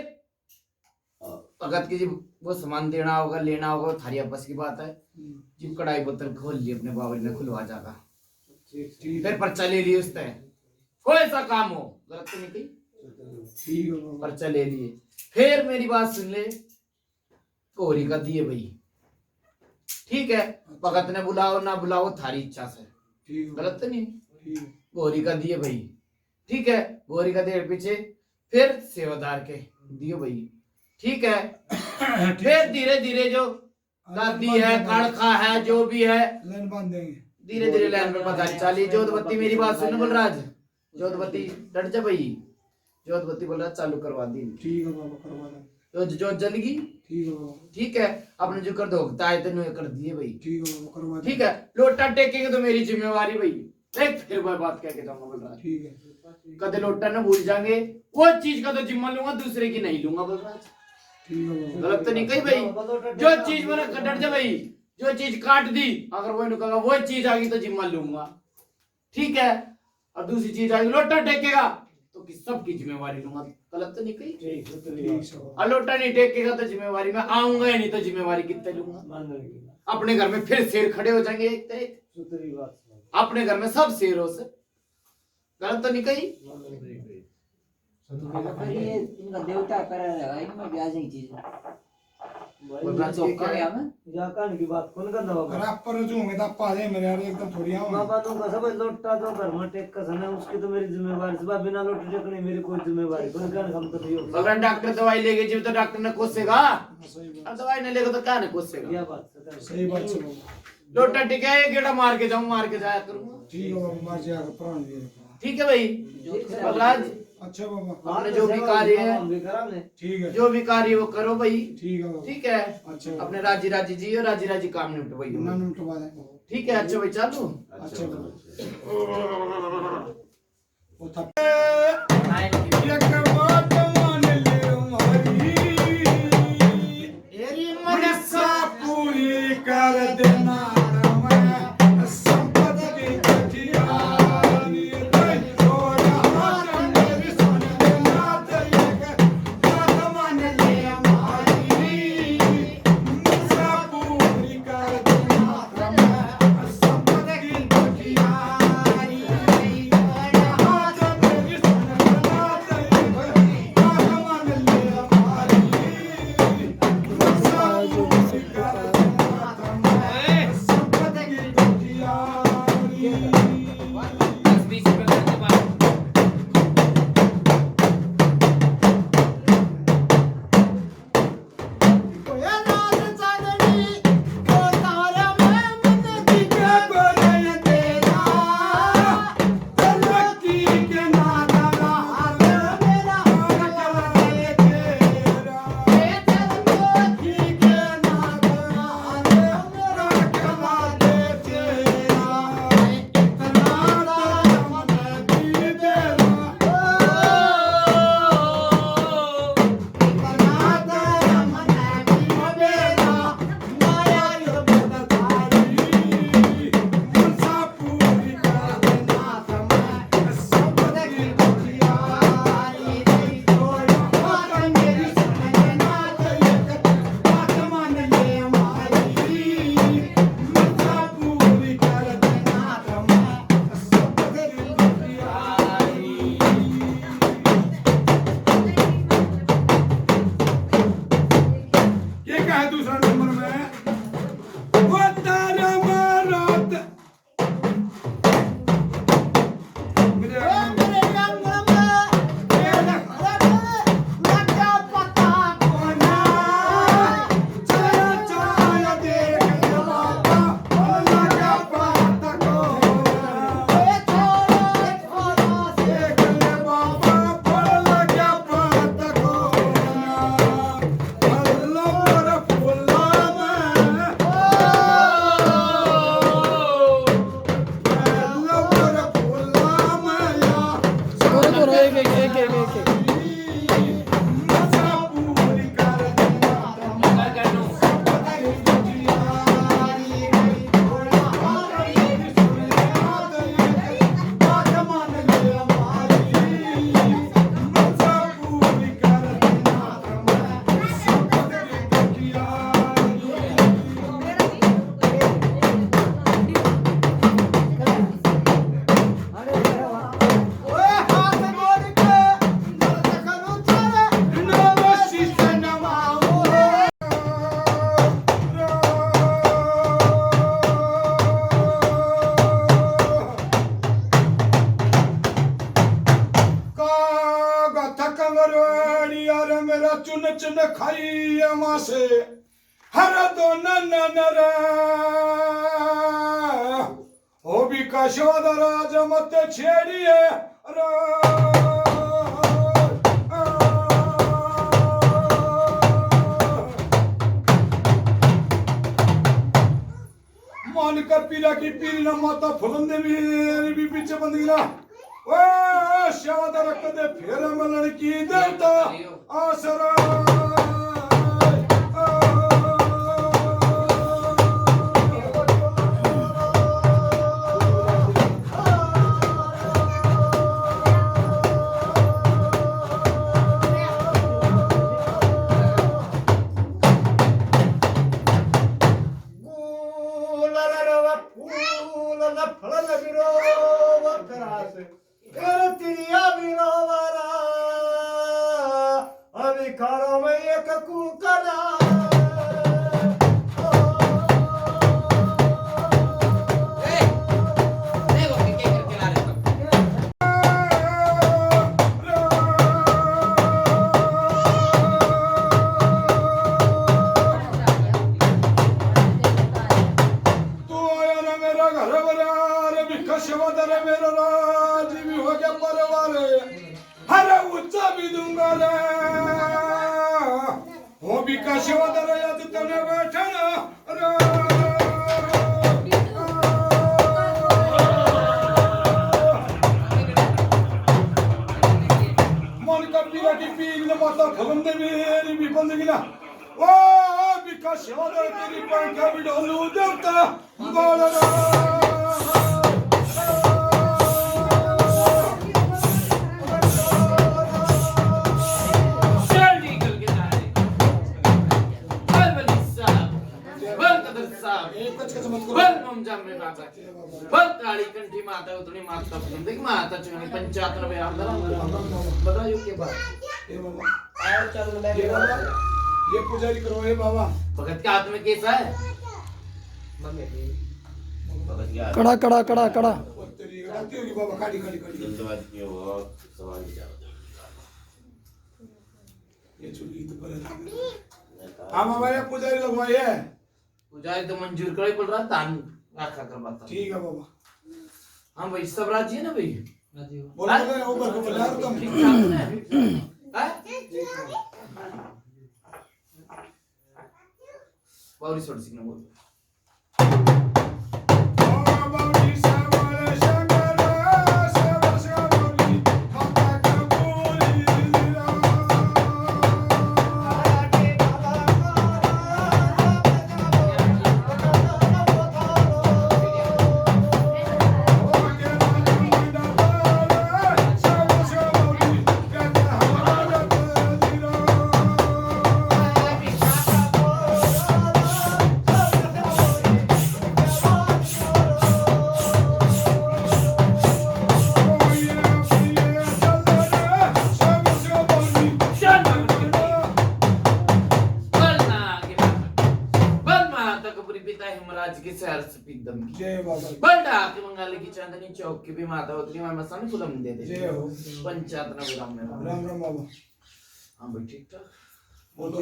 भगत की जी वो सामान देना होगा, लेना होगा, थारी आपस की बात है। जिब कढ़ाई बोतल खोल ली अपने बाबरी ने, खुलवा जाएगा। फिर पर्चा ले लिए उसने, कोई सा काम हो, गलत तो नहीं की, ठीक है बाबा। पर्चा ले लिए। फिर मेरी बात सुन ले, गोरी का दिए भाई, ठीक है। भगत ने बुलाओ ना बुलाओ थारी इच्छा से, ठीक है गलत तो नहीं। ठीक है गोरी का दिए भाई, ठीक है। गोरी का देर पीछे फिर सेवादार के दियो भाई, ठीक है। फिर धीरे धीरे जो दादी है, कड़खा है, जो भी है, लाइन बांध देंगे। धीरे धीरे लाइन पे पता चली। जोधबत्ती मेरी बात सुन बलराज, जोधबत्ती डट जा भाई, जोधबत्ती बलराज चालू करवा दी। ठीक है बाबा करवा देंगे। तो जो जल गई, ठीक है बाबा ठीक है। अपने जो कर धोखता है तेन कर दिए भाई, ठीक है बाबा करवा देंगे। ठीक है। लोटा टेकेंगे तो मेरी जिम्मेवारी भाई। देख फिर मैं बात कह के जाऊंगा बलराज, ठीक है कदे लोटा न भूल जाएंगे, वो चीज का तो जिम्मा लूंगा, दूसरे की नहीं लूंगा बलराज। ठीक है बाबा गलत तो नहीं कही भाई। जो चीज मैंने डट जा भाई, जो चीज काट दी अगर वो कहा वो चीज आ गई तो जिम्मा लूंगा, ठीक है। और दूसरी चीज आ गई लोटा टेकेगा तो कि सबकी जिम्मेवारी लूंगा, गलत तो नहीं कही। ठीक है और लोटा नहीं टेकेगा तो जिम्मेवारी मैं आऊंगा ही नहीं, तो जिम्मेवारी कितने लूंगा। अपने घर में फिर शेर खड़े हो जाएंगे एक तो एक। सुतरी बात अपने घर में सब शेरों से, गलत तो नहीं कही। फिर ये इनका देवता कर रहेगा, इनमें ब्याज की चीज बलराज के धोखा क्या गया मैं जाकान की बात कौन करता अगर बाबा? आप पर जो होंगे तो आप पा दे मेरे यार एकदम थोड़ी आओ बाबा तुम का सब लोटा तो घर में टेक का सने उसकी तो मेरी जिम्मेवारी से बिना लोटे टेकने मेरी कोई जिम्मेवारी कौन कर हम तो नहीं हो। अगर डॉक्टर दवाई लेके जीव तो डॉक्टर ने कोसेगा, सही बात और दवाई नहीं लेगा तो क्या नहीं कोसेगा। यह बात सदा सही बात से बाबा लोटा टिका एक गेड़ा मार के जाऊं, मार के जाया करूंगा, ठीक है बाबा मार जाएगा प्राण भी है। ठीक है भाई। बलराज अच्छा बाबा अपने जो भी कार्य है, हम भी करा ने ठीक है जो भी कार्य वो करो भाई, ठीक है बाबा ठीक है। अच्छा अपने राजी राजी जी और राजी राजी काम निपटवाई ना निपटवा देंगे। ठीक है। अच्छा भाई चालू। अच्छा बाबा वो था एरी मनसा पूरी कर देना संपत्ति कठियानी छोड़ा मेरी सुन देना मन ले हमारी मनसा पूरी कर देना संपत्ति कठियानी मेरी सुन देना परवाड़ी यार मेरा चुन चुन खाई माँ से हर दो नर हो भी कशोद राज मत छेड़िए मान का पीरा की पीरी न माता फुलंदे भी पीछे बंद गिरा ओ शाद रख दे फेर मलन की देवता आसरा देखो कि क्या करके ला रहे हो। तू आया ना मेरा घर बरार विकशवदर मेरा राज भी हो गया परवार हर ऊंचा भी दूंगा रे हो विकशवदर यद तने बैठना मन का पीरा की पीर ने माता फलम दे मेरी भी बंद गिला ओ विकशवदर तेरी पंखा भी ढोलू देवता बोलना जल्दी करके ला रहे हो। बल बली साहब, बल कदर साहब, कच कच मत करो बल ममजा में माता, बल काली कंठी माता उतनी माता फुलंदे की माता चुनी 95 आंदोलन बताइयो के बाद ये बाबा ये पुजारी करो ये बाबा भगत के हाथ में कैसा है कड़ा कड़ा कड़ा कड़ा तेरी गलती होगी बाबा काटी काटी काटी जल्दबाजी क्यों हो सवाल ही जाओ ये चुली तो पर हाँ बाबा ये पुजारी लगवाई है पुजारी तो मंजूर करे पड़ रहा दान रखा कर बात ठीक है बाबा हाँ भाई सब राजी है ना भाई बोलो तो ऊपर को बुला तुम ठीक ठाक है हैं? बावरी सोड सिंह बोल जय बाबा बड़ा के मंगाले की चांदनी चौक की भी माता उतनी मैं मसानी फुलम दे दे जय हो पंचायत ना बुरा में राम राम बाबा हां भाई ठीक ठाक बोलो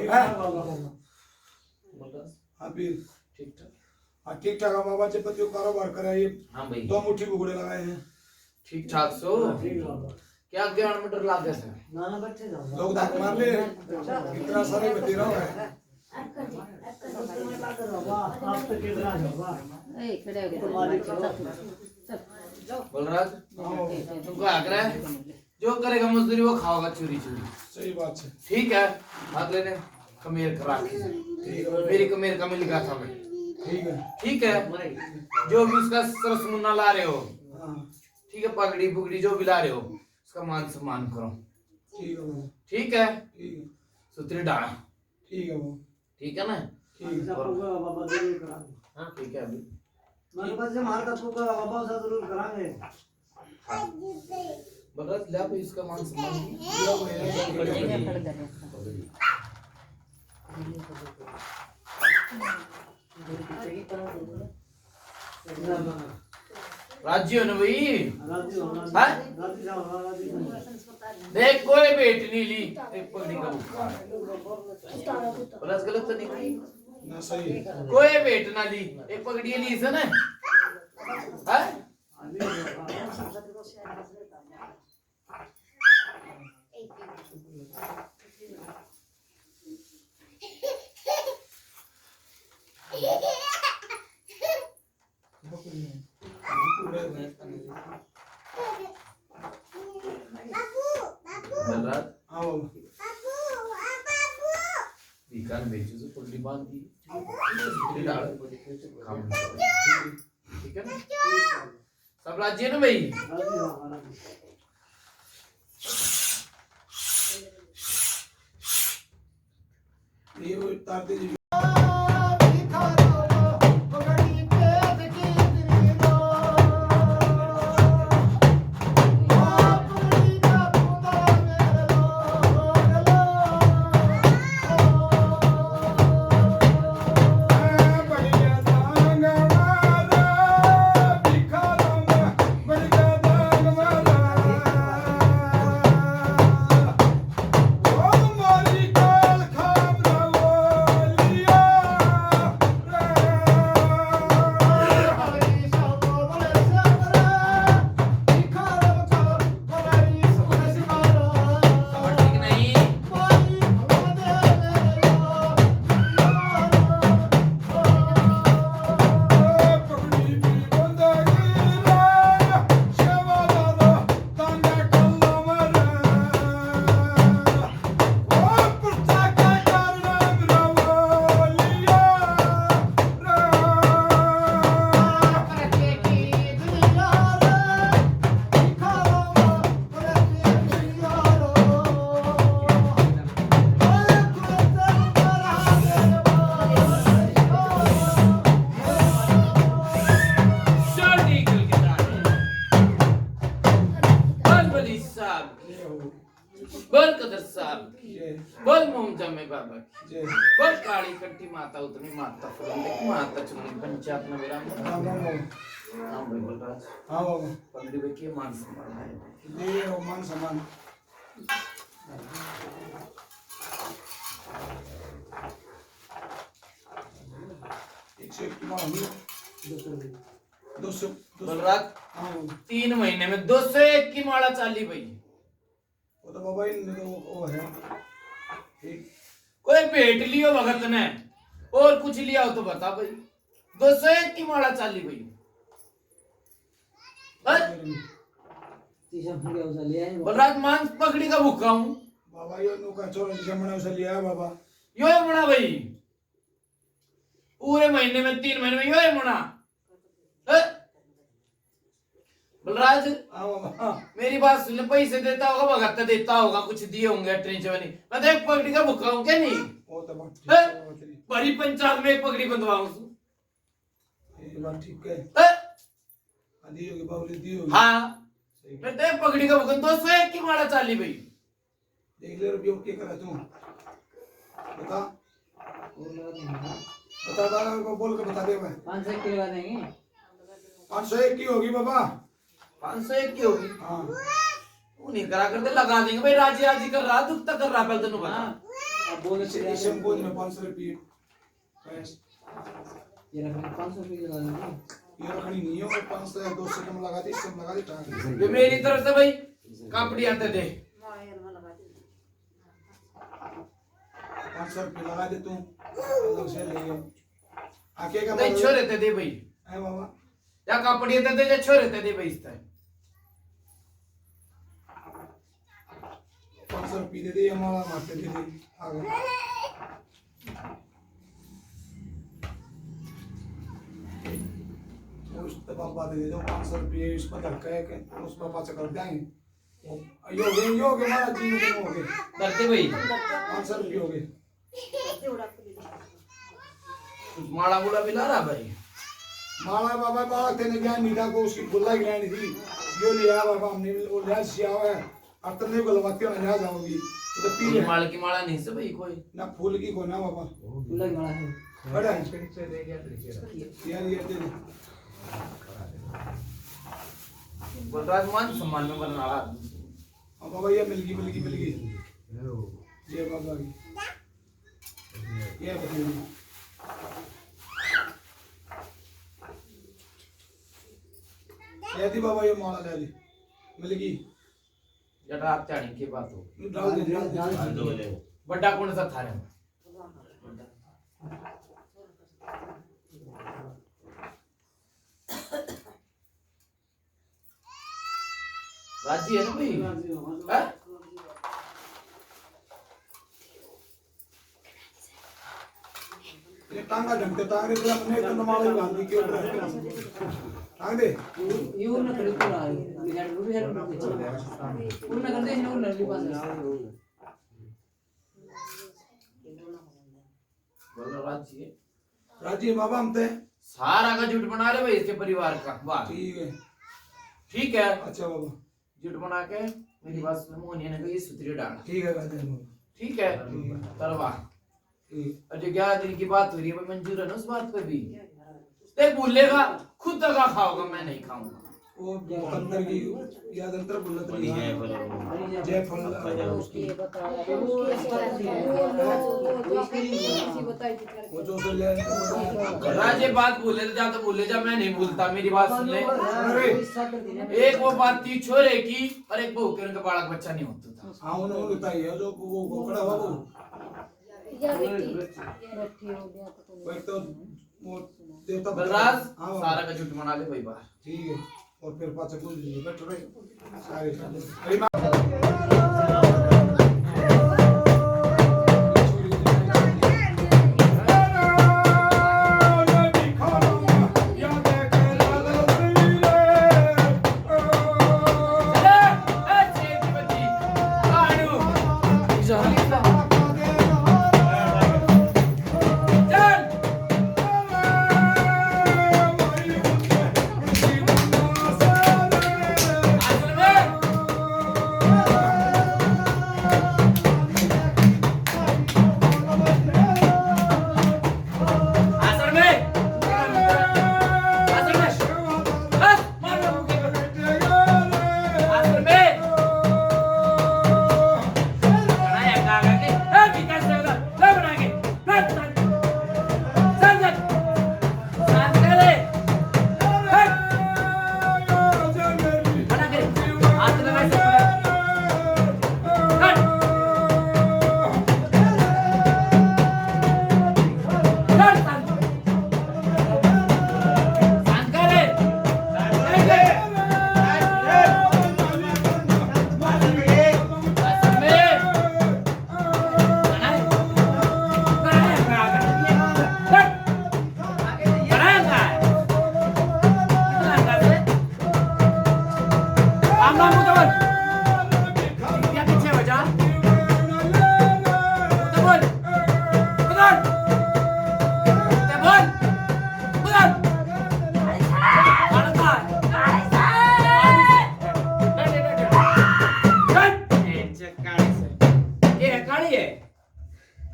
हाँ पीर ठीक ठाक हाँ ठीक ठाक है बाबा चपतियों कारोबार कराइए हां भाई 2 मुट्ठी बुगड़े लगाए हैं ठीक ठाक सो क्या ज्ञान में डर लाग गया था नाना बच्चे जाओ लोग धाक मार ले इतना सारे बते रहो है आप तो कितना होगा बलराज तुमको आग्रह है जो करेगा मजदूरी वो खाओगा चोरी चोरी सही बात है ठीक है अगले ने कमेर करा मेरी कमेर का मिल गया था मैं ठीक है जो भी उसका सरस मुन्ना ला रहे हो ठीक है पगड़ी पुगड़ी जो भी ला रहे हो उसका मान सम्मान करो ठीक है सुतरी डाला ठीक है वो ठीक है ना बाबा जरूर करांगे हाँ ठीक है अभी मेरे पास से मार का पुका बाबा से जरूर करांगे बलराज ला भाई इसका मान सम्मान राज्य हो ना भाई राजी हो हाँ? राजी जाओ राजी देख कोई भेंट नहीं ली, एक पगड़ी का मुक्का प्लस गलत तो नहीं ना सही है। कोई भेंट ना ली, एक पगड़ी ली से ना है बलराज हाँ बाबा विकान बेचू से पगड़ी बांध दी डाल काम ठीक है ना सब राज्य है ना भाई ये तार दीजिए। बोल कदर साहब जय बोल मोमजा में बाबा की जय बोल काली कंठी माता उतनी माता फुलंदी माता चुनी पंचायत में मेरा हाँ बाबा नाम भाई बलराज हाँ बाबा पगड़ी भाई के मान सम्मान है ये वो मान सम्मान एक सौ एक होगी 200 बलराज हाँ बाबा 3 महीने में 201 की माला चाली भाई वो तो बाबा इन वो है ठीक कोई भेंट लियो भगत ने और कुछ लिया हो तो बता भाई 201 की माला चाली भाई बलराज मान पगड़ी का भूखा हूँ बाबा यो नु का छोरा जमना उसे लिया है बाबा यो है मुना भाई पूरे महीने में 3 महीने में यो है मुना है? बलराज हाँ बाबा हाँ मेरी बात सुन ले पैसे देता होगा भगत देता होगा कुछ दिए होंगे ट्रेन चवनी मैं तो एक पगड़ी का भूखा हूँ क्या नहीं वो तो बात ठीक है? है बाबा तेरी बड़ी पंचायत में एक पगड़ी बंधवाऊं ये बात ठीक है है? दी होगी बाबू दी होगी हाँ सही मैं तो एक पगड़ी का भूखा 201 की माला चाली भाई देख ले रुपये क्या करा तू बता बता बाबा को बोल के बता दे मैं 500 किलो देंगे 501 की होगी बाबा 501 की होगी हाँ वो नहीं करा करते लगा देंगे भाई राजी राजी कर रहा दुखता कर रहा पहले तेनू बता अब बोल इसे शैम्पू में 500 रुपये पैस ये रखने 500 रुपये लगा देंगे ये रखनी नहीं हो 500 200 कम लगा दी सब लगा दी टांग ये मेरी तरफ से भाई कापड़ी आते दे 500 रुपये लगा दे तू अलग से ले गए आके का नहीं छोरे ते दे भाई है बाबा या कापड़ी आते दे या छोरे ते दे भाई इस तरह 500 रुपये दे दे हमारा मारते दे दे आगे उस पापा दे दो 500 रुपये उस पर धक्का है कि उस पापा से कर देंगे यो गए हमारा जी में हो गए करते भाई 500 रुपये हो गए कुछ माड़ा मुड़ा भी ला रहा भाई माला बाबा बाबा तेने ज्ञान मीठा को उसकी बुल्ला ज्ञान थी यो लिया बाबा हमने वो लिया सिया हुआ है अब तुमने को लगवाती हो ना जाओगी तो पी ये ले माल की माला नहीं से भाई कोई ना फूल की को ना बाबा लग बड़ा है बड़ा यार ये दे दे बलराज मान सम्मान में बना रहा अब बाबा ये मिल गई ये बाबा की ये बताइए ले दी बाबा ये माला ले दी मिल गई जरा आप चाणी की बात हो डाल दे बड़ा कौन सा थारे में राजी है ना भाई हैं? ये टांगा ढंगते टांगे तो अपने तो माला गांधी के ऊपर टांग दे ये ना करे तो आ बिना रूपी है उन्ना कर दे इन उन्ना भी पास बोलो राजी है राजी बाबा हम थे सारा का झूठ बना रहे भाई इसके परिवार का वाह ठीक है ठीक है अच्छा बाबा झूठ बना के मेरी बात सुनो मोहनिया ने कहा ये सुतरी डाल ठीक है राजा बाबा ठीक है चलो वाह ठीक और जो 11 दिन की बात हो रही है भाई मंजूर है ना उस बात पे भी देख भूलेगा खुद दगा खाओगा मैं नहीं खाऊंगा वो अंदर की याद अंतर बुलत मनी नहीं जाए है पर जय फल उसकी वो जो से ले राजे बात भूले जा तो भूले जा मैं नहीं भूलता मेरी बात सुन ले एक वो बात थी छोरे की और एक बहू के उनका बालक बच्चा नहीं होता था हाँ उन्होंने बताइए जो वो खड़ा हुआ वो एक तो वो देवता बलराज हाँ बाबा। सारा का झूठ बना ले भाई बाहर ठीक है और फिर पाँच बोल दीजिए बैठो रहे सारे अरे मैं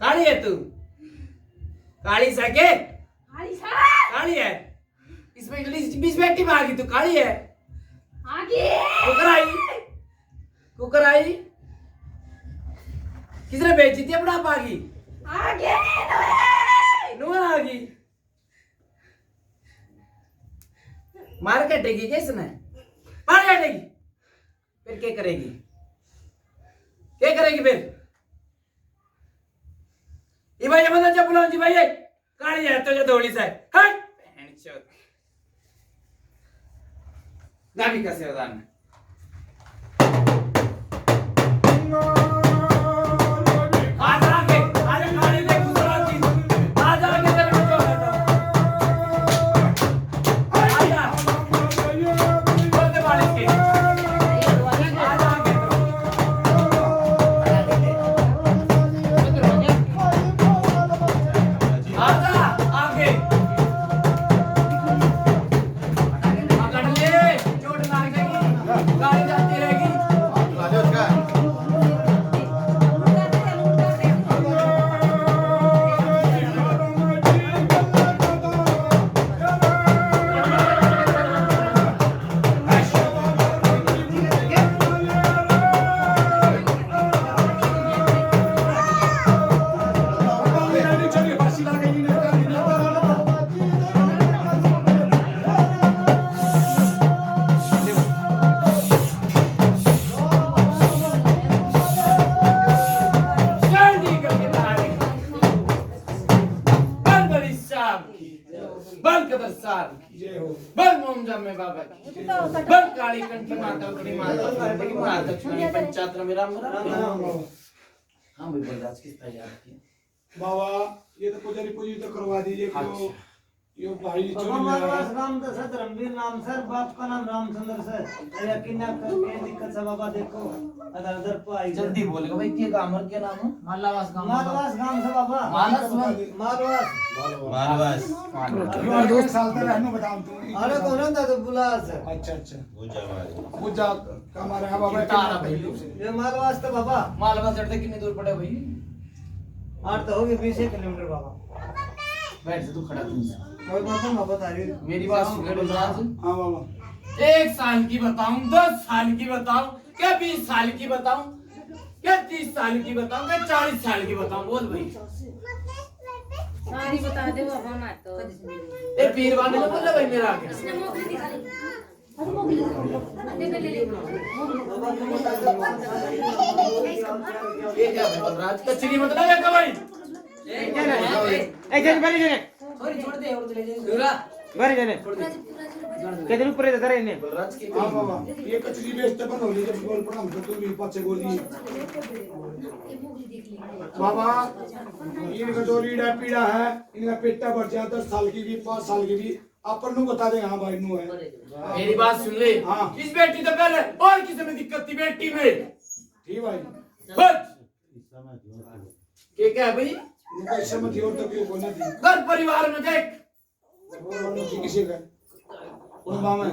काली है तू काली सा के काली है इसमें इंग्लिश बीच बैठी में आ गई तू काली है कुकर आई किसने बेची थी अपना आप आ गई नूर आ गई मार कटेगी क्या इसने मार कटेगी फिर क्या करेगी फिर ये भाई मतलब जब बुलाऊं जी भाई काली है तो जो दौड़ी सा हट गाड़ी का सेवदान 171 साल जय हो बल मोम जम्मे बाबा की बल काली कंठी माता की माता की माता दक्षिणी पंचायत में राम राम राम बाबा हाँ भाई बलराज किस तैयार की बाबा ये तो पुजारी पूजी तो करवा दीजिए क्यों यो भाई चोरी हमारे मेरा पास राम दशरथ रणवीर नाम सर, बाप का नाम रामचंद्र सर। यकीन ना करके दिक्कत से बाबा देखो अदर अदर पाई जल्दी बोलेगा भाई के गामर के नाम है मालावास गांव मालवास गांव से बाबा। मानस मालवास मानवास यो दो साल तक रहने बताऊं तुम अरे कौन है तो बुला सर। अच्छा अच्छा भुजावारी पूजा हमारे यहाँ बाबा तारा भाई ये मालवास तो बाबा मालवा चढ़ते कितनी दूर पड़े भाई 8 तो होगी 20 किलोमीटर बाबा। बैठ से तू खड़ा तू और बाबा मैं बता रही हूँ मेरी बात सुन ले बलराज हाँ बाबा 1 साल की बताऊं 10 साल की बताऊं क्या 20 साल की बताऊं क्या 30 साल की बताऊं क्या 40 साल की बताऊं बोल भाई सारी बता दे बाबा मैं तो ए पीर वाले ने बोला भाई मेरा आगे इसने मोगली दिखाई अरे मोगली दे ले ले ये क्या भाई बलराज कचरी मतलब है क्या भाई सॉरी छोड़ दे और चले जाए कितने ऊपर है तेरे ने बलराज की हाँ बाबा ये कचरी बेचते पर होली जब बोल पड़ा हमको तू भी पाछे गोली ये मोगली देख ले बाबा इनका जो रीढ़ा पीड़ा है इनका पेटा बढ़ जाए 10 साल की भी 5 साल की भी अपन नु बता दे हाँ भाई नु है मेरी बात सुन ले हाँ। इस बेटी तो पहले और किसी में दिक्कत थी बेटी में ठीक भाई बस क्या है भाई उनका इस समय थी और तो क्यों बोलना थी घर परिवार में देख और उनकी किसी का उन मामा जा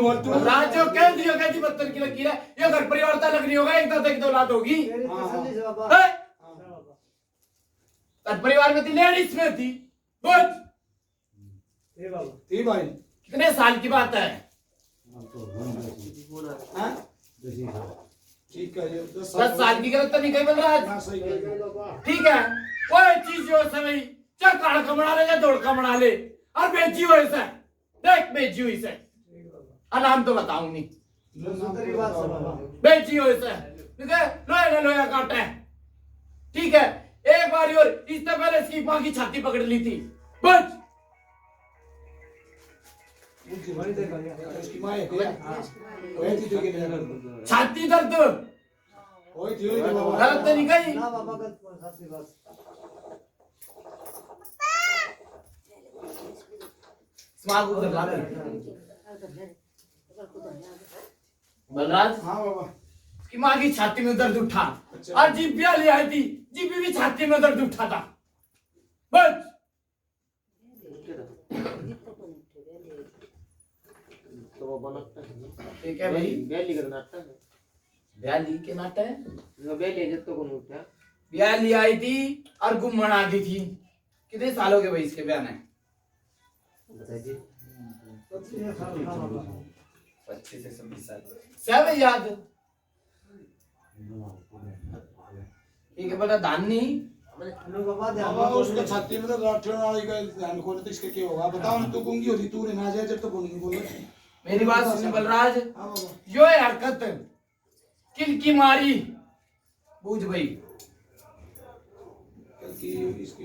बोल तू बलराज जो कह दियो कहती बत्तर की लकीर है ये घर परिवार तो लग रही होगा एक दादा एक औलाद होगी तेरी तसल्ली से बाबा। है? घर परिवार में थी लेडीज में थी बस ये बाबा ठीक भाई कितने साल की बात है हाँ? ठीक है ये 10 साल की गलत तो नहीं कही बलराज हाँ सही है ठीक है कोई चीज जो समय चाहे काड़ का बना ले या दौड़ का बना ले और बेची हो इसे देख बेची हुई इसे नाम तो बताऊं नहीं तेरी बात से बाबा। बेची हो इसे ठीक है लोहे लोहे काटा है ठीक है एक बार और इससे पहले इसकी मां की छाती पकड़ ली थी बस उसकी माँ है क्या वही थी जो के लिए छाती दर्द वही थी वही बाबा गलत तो नहीं कही ना बाबा का साथी बात। स्मार्ट को उधर ला दे। बलराज हाँ बाबा उसकी मां की छाती में दर्द उठा अच्छा। और जीबिया ले आई थी जीबी भी छाती में दर्द उठा था बस ठीक है भाई बेली का नाटक है ब्याली के नाटा है जो बेली जब तो कौन उठा ब्याली आई थी और गुम्मन आती थी कितने साल हो गए भाई इसके ब्याह में बताइए 25 से 26 साल सब याद ठीक है बेटा धान नहीं नो बाबा ध्यान बाबा उसके छाती में तो गांठों वाली का ध्यान खोले तो इसके क्या होगा बताओ ना तू गूंगी होती तू रे ना जाए जब तो बोलेंगे बोलो मेरी बात सुन बलराज हाँ बाबा जो है हरकत किल की मारी बूझ भाई कि इसकी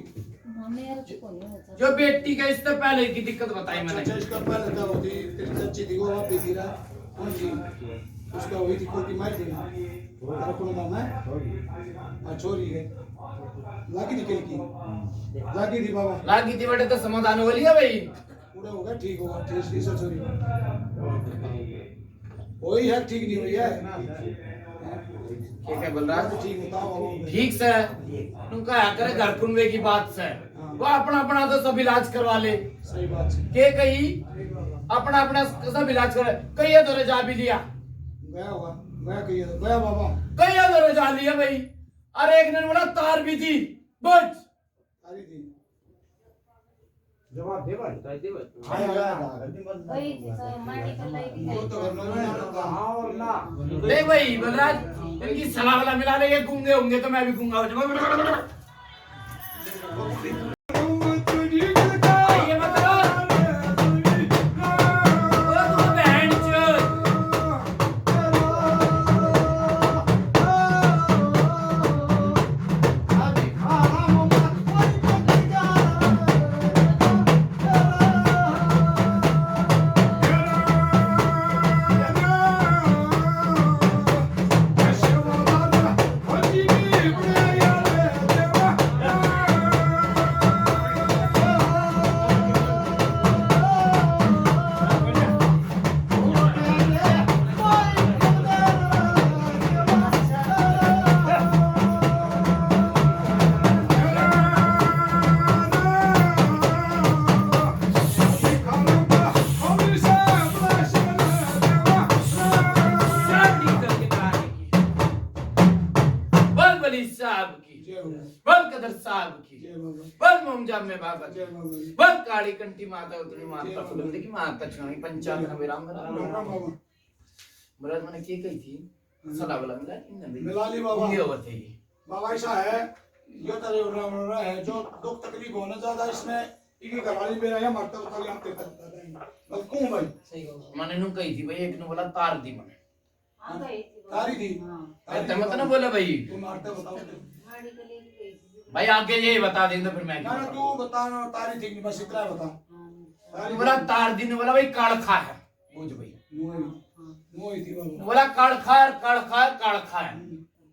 मेरे को कौन है जो बेटी का इससे पहले की दिक्कत बताई अच्छा मैंने इसका पहले था होती तेरी चाची थी वो आप भी रहा कौन थी उसका हुई थी कोटी मार थी तेरा कौन नाम है हाँ छोरी है लागी थी किल की लागी थी बाबा लागी थी बेटे तो समाधान हो लिया भाई पूरा होगा ठीक होगा ठीक से छोरी वही है ठीक नहीं हुई है ठीक है बलराज ठीक बताओ ठीक से उनका करे घर कुनवे की बात से वो अपना अपना तो सब इलाज करवा ले सही बात है के कही अपना अपना सब इलाज करे कई तो रजा भी लिया गया होगा गया कहिए गया बाबा कई तो रजा लिया भाई अरे एक ने बोला तार भी थी बच सारी थी जवाब दे भाई बताइए बस वही माटी पर लाई वो तो करना है हाँ और ना नहीं भाई बलराज इनकी सलाह वाला मिला लेंगे गूंगे होंगे तो मैं भी गूंगा हो जाऊंगा ये मतलब वो तो बहन चोद साहब की, जय बाबा बल कदर साहब की, जय बाबा बल मोमजाम में बाबा जय की, बाबा बल काली कंठी माता उतरी माता फुलंदी की माता चुनावी 95 राम राम राम। राम बाबा महाराज मैंने क्या कही थी सदा बला मिला मिला ली बाबा। ये होते ही बाबा ऐसा है ये तरह हो रहा है जो दुख तकलीफ होना ज्यादा इसमें इनकी घरवाली मेरा है मरता बता हम पे करता है बस कौन भाई सही बात मैंने नु कही थी भाई, एक ने बोला तार दी मैंने, तारी थी अरे मत ना बोला भाई, तू मारते बताओ भाई आगे ये बता देंगे फिर मैं ना ना तू बता ना तारी थी बस इतना बता तारी बोला तार दी ने बोला भाई काड़खा है, बुझ भाई मोई थी बाबा बोला काड़खा है काड़खा है काड़खा है,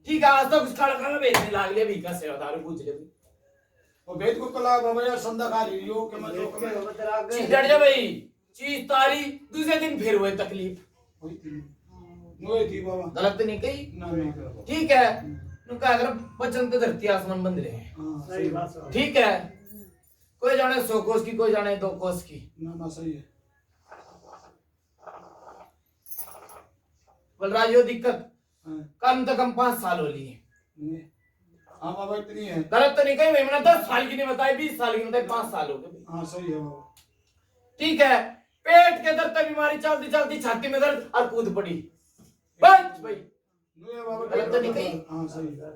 ठीक है आज तक उस काड़खा में बेचने लाग लिया भी कैसे बता रहे पूछ ले भाई और भेद को कला बाबा यार संदा खा रही हो के मैं चीज डर जा भाई, चीज तारी दूसरे दिन फिर हुए तकलीफ, मोई थी मोई थी बाबा गलत नहीं कही, ना ना ठीक है नुका अगर बचन तो धरती आसमान बंद रहे, हां सही बात है। ठीक है कोई जाने 100 कोस की कोई जाने 2 कोस की, ना ना सही है बलराज यो दिक्कत हां कम से कम 5 साल हो लिए, हां बाबा इतनी है गलत तो नहीं कही भाई, मैंने 10 साल की नहीं बताई 20 साल की बताई 5 साल हो गए, हां सही है बाबा ठीक है पेट के दर्द तक बीमारी चलती चलती छाती में दर्द और कूद पड़ी बच भाई, नो है बाबा गलत तो नहीं कही, हां सही है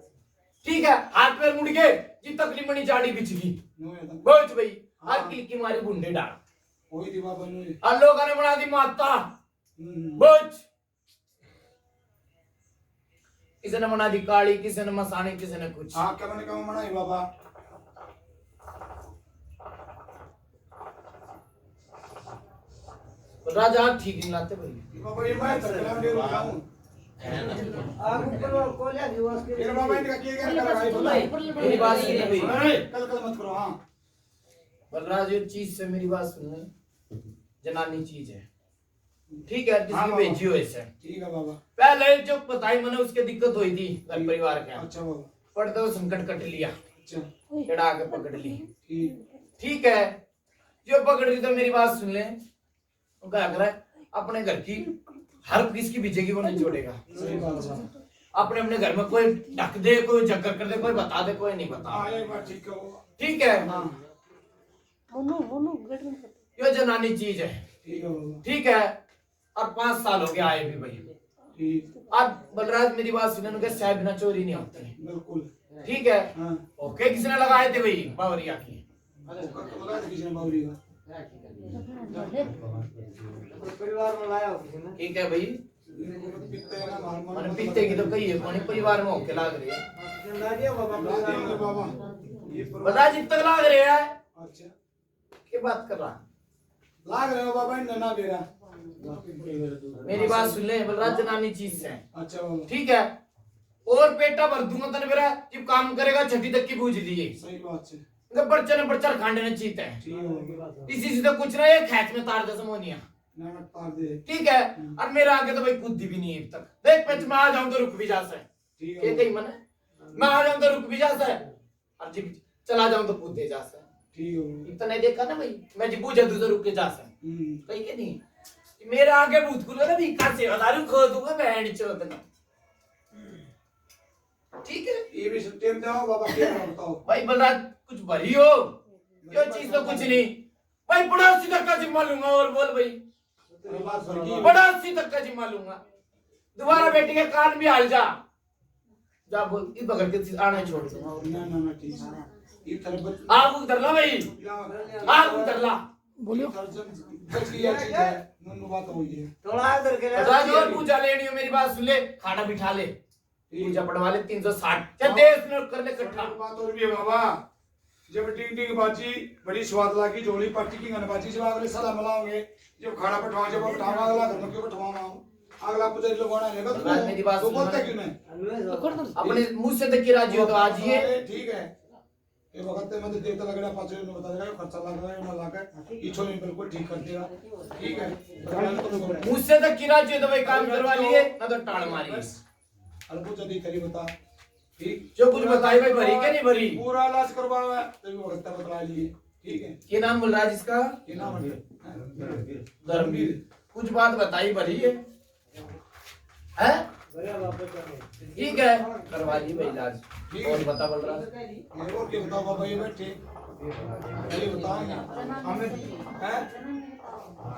ठीक है हाथ पैर मुड़ गए जी तकलीफ मनी जाड़ी बिछ गई नो है बच भाई, और किल की मारी गुंडे डाल वही थी बाबा नो है और लोगों ने बना दी माता बच, किसी ने बना दी काली, किसी ने मसानी, किसी ने कुछ, हां क्या मैंने कहा मना है बाबा राजा ठीक नहीं लाते भाई, बाबा ये मैं तकलाम दे रहा हूं आग ऊपर कोलिया दिवस के फिर बाबा इनका क्या कर रहा है बोला मेरी बात सुनिए भाई, कल कल मत करो हां बलराज ये चीज से मेरी बात सुनना, जनानी चीज है, ठीक है हाँ, जिसकी बाबा। भेजी हो ऐसे ठीक है बाबा पहले जो बताई मैंने उसके दिक्कत हुई थी घर परिवार के, अच्छा बाबा पढ़ते हुए संकट कट लिया, अच्छा चढ़ा के पकड़ ली, ठीक ठीक है जो पकड़ ली तो मेरी बात सुन ले, वो क्या कर रहा है अपने घर की हर किसकी बीजेगी वो नहीं छोड़ेगा, सही बात है अपने अपने घर में कोई ढक दे कोई जगह कर दे कोई बता दे कोई नहीं बता, हां ये बात ठीक है बाबा ठीक है हां ये जनानी चीज है, ठीक है बाबा ठीक है और 5 साल हो गए आए भी भाई, ठीक अब बलराज मेरी बात सुने उनके साहब बिना चोरी नहीं होते, बिल्कुल ठीक है हां ओके किसने लगाए थे भाई बावरिया की, लगा दे किसी ने बाबरी का परिवार में लाया हो किसी ने ठीक है भाई पित्ते ना मार मार मैंने पीते की तो कही है कौन परिवार में होके लाग रही है, लादिया बाबा देंगे बाबा ये बलराज जब तक लाग रहे हैं अच्छा क्या बात कर रहा, लाग रहे हो बाबा इन ना बेरा मेरी बात सुन ले बलराज जनानी चीज से, अच्छा बाबा ठीक है और पेटा भर दूंगा तने मेरा जब काम करेगा छठी तक की बूझ लिए, सही बात है बच्चा खांडे ने चीते हैं, ठीक है बाबा इसी से तो कुछ ना ये खैच में तार जैसे मोनिया, ना तार दे ठीक है और मेरा आगे तो भाई कुद्दी भी नहीं है अब तक, देख पेच मैं आ जाऊं तो रुक भी जा से, ठीक ये है कही मने मैं आ जाऊं तो रुक भी जा से और जब चला जाऊं तो कूदे जा से, ठीक है बाबा इतना नहीं देखा ना भाई मैं जब बूझा दूं तो रुक के जा से, हम्म कही के नहीं मेरा आगे भूत खुल ना भी का से हजारों खो दूंगा मैं नहीं चोदना, ठीक है ये भी टाइम दो बाबा क्या बताओ भाई बलराज कुछ भरी हो ये चीज तो कुछ नहीं भाई पड़ोसी तक का जिम्मा लूंगा और बोल भाई तेरी बात भर की पड़ोसी तक का जिम्मा लूंगा, दोबारा बेटी के कान भी हाल जा बोल इस बगल के आने छोड़ दूंगा, ना ना ना ठीक है ये तरफ आग उधर ला भाई आग उधर ला बोलियो बच गई चीज है नन्नू बात हुई है थोड़ा इधर के राज और पूजा लेनी हो मेरी बात सुन ले खाना बिठा ले पूजा पढ़वा ले 360 चल देश में कर ले इकट्ठा, बात और भी है बाबा जब टिंग टिंग बाजी बड़ी स्वाद लागी जोली पार्टी की गनबाजी जब अगले साल मिलाओगे जब खाना पठवा जब पठाऊंगा अगला घर में क्यों पठवाऊंगा अगला पुजारी लोग आना लेगा राज मेरी बात तो सुन बोलते क्यों नहीं अपने मुंह से तक की राजी हो तो आज ये अरे ठीक है ये वक्त में तो देवता लग रहा 5 में बता देगा खर्चा लग रहा है ना लगा इच्छो नहीं बिल्कुल ठीक कर देगा ठीक है मुंह से तक की राजी हो तो भाई काम करवा लिए ना तो टाड़ मारी, अल्पू जल्दी करी बता ठीक जो कुछ बताई भाई भरी के नहीं भरी, पूरा इलाज करवाया तो भी वक्त बता लिए ठीक है ये नाम बोल रहा है जिसका ये नाम है धर्मवीर, कुछ बात बताई भरी है ठीक है, करवा दी भाई इलाज। और बता बलराज। ये और क्या बताओ बाबा, ये बैठे ये बताओ हमें है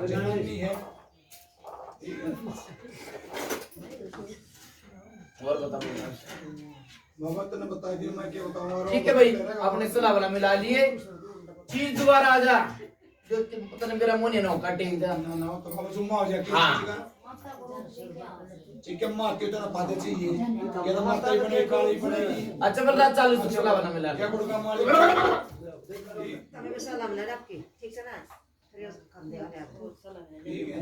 जनानी है। और बता बलराज। बाबा तूने बता दिया, मैं क्या बताऊं। ठीक है भाई, आपने सलाह वाला मिला लिए, चीज दोबारा आ जा। जो पता नहीं मेरा मुंह नहीं नौका टेक दे। ना ना तो बाबा जुम्मा हो जाए हाँ। ठीक है, मार के तो पाते चाहिए, ये तो माता ही बने काली बनेगी। अच्छा बलराज चालू से सलाह वाला मिला क्या गुड़का मारी कमी भी सलाम ले आपकी, ठीक है ना? फिर काम देगा ने आपको सलाम ले। ठीक है।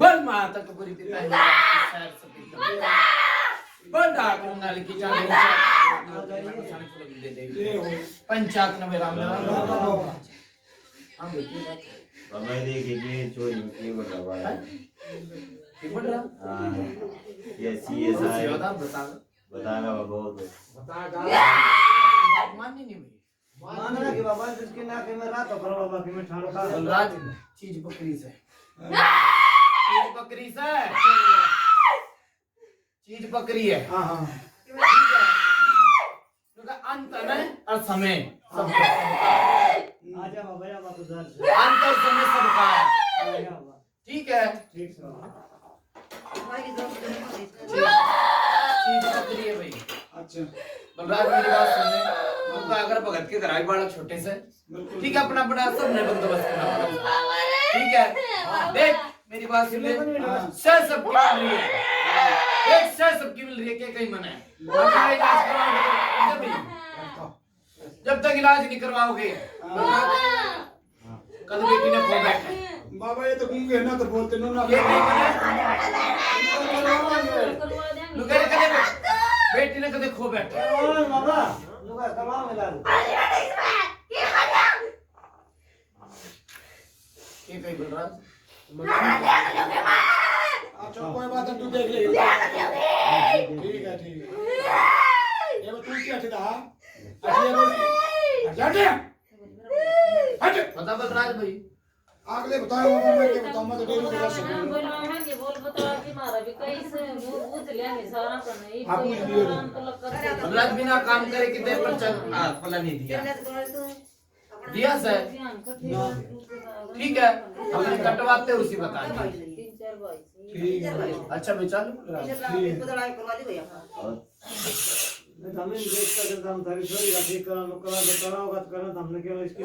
बल माता को पूरी पिता है सर बड़ा कुंडल की जान पंचाक नवे राम हम बाबा देखिए ये चोरी की बोल रहा है ये बोल रहा हां ये सीएसआई सेवादार बता बताएगा बहुत माननी नहीं भाई मानना कि बाबा जिसके नाके में रात करो बाबा की मैं ठानो खा बलराज चीज बकरी से चीज बकरी से चीज बकरी है हाँ हाँ क्योंकि अंत है और समय सब आजा बाबा या बाबा उधर से अंत और समय सबका है आजा बाबा ठीक है ठीक है हमारी दो चीज बकरी है भाई अच्छा बलराज मेरी बात सुन ले उनका अगर भगत के घर बालक छोटे से ठीक है अपना अपना सबने बंदोबस्त करना ठीक है देख मेरी बात सुन ले सह सबकी मिल रही है एक सह सबकी मिल रही है क्या कहीं मना है अपना इलाज करवाओगे जब तक इलाज नहीं करवाओगे कद बेटी ने खो बैठे बाबा ये तो गूंगे है ना, तो बोलते ना ना ये नहीं मना लुगारे कदे बेटी ने कदे खो बैठे ओए बाबा लुगा करवा मिला ये कहीं बलराज अच्छा कोई बात नहीं, तू देख ले। ठीक है ठीक है, ये तू क्या ठेदा अच्छा ये बोल हट बता बलराज भाई अगले बताओ बाबा, मैं क्या बताऊं, मैं तो डेली बता सकता हूं। बलराज बिना काम करे कितने पर्चा फला नहीं दिया दिया सर ठीक है हमने कटवाते उसी बता दिया ठीक है अच्छा भाई चलो हमने देख कर हम सारी छोरी का ठीक करा करा होगा तो करा हमने केवल इसकी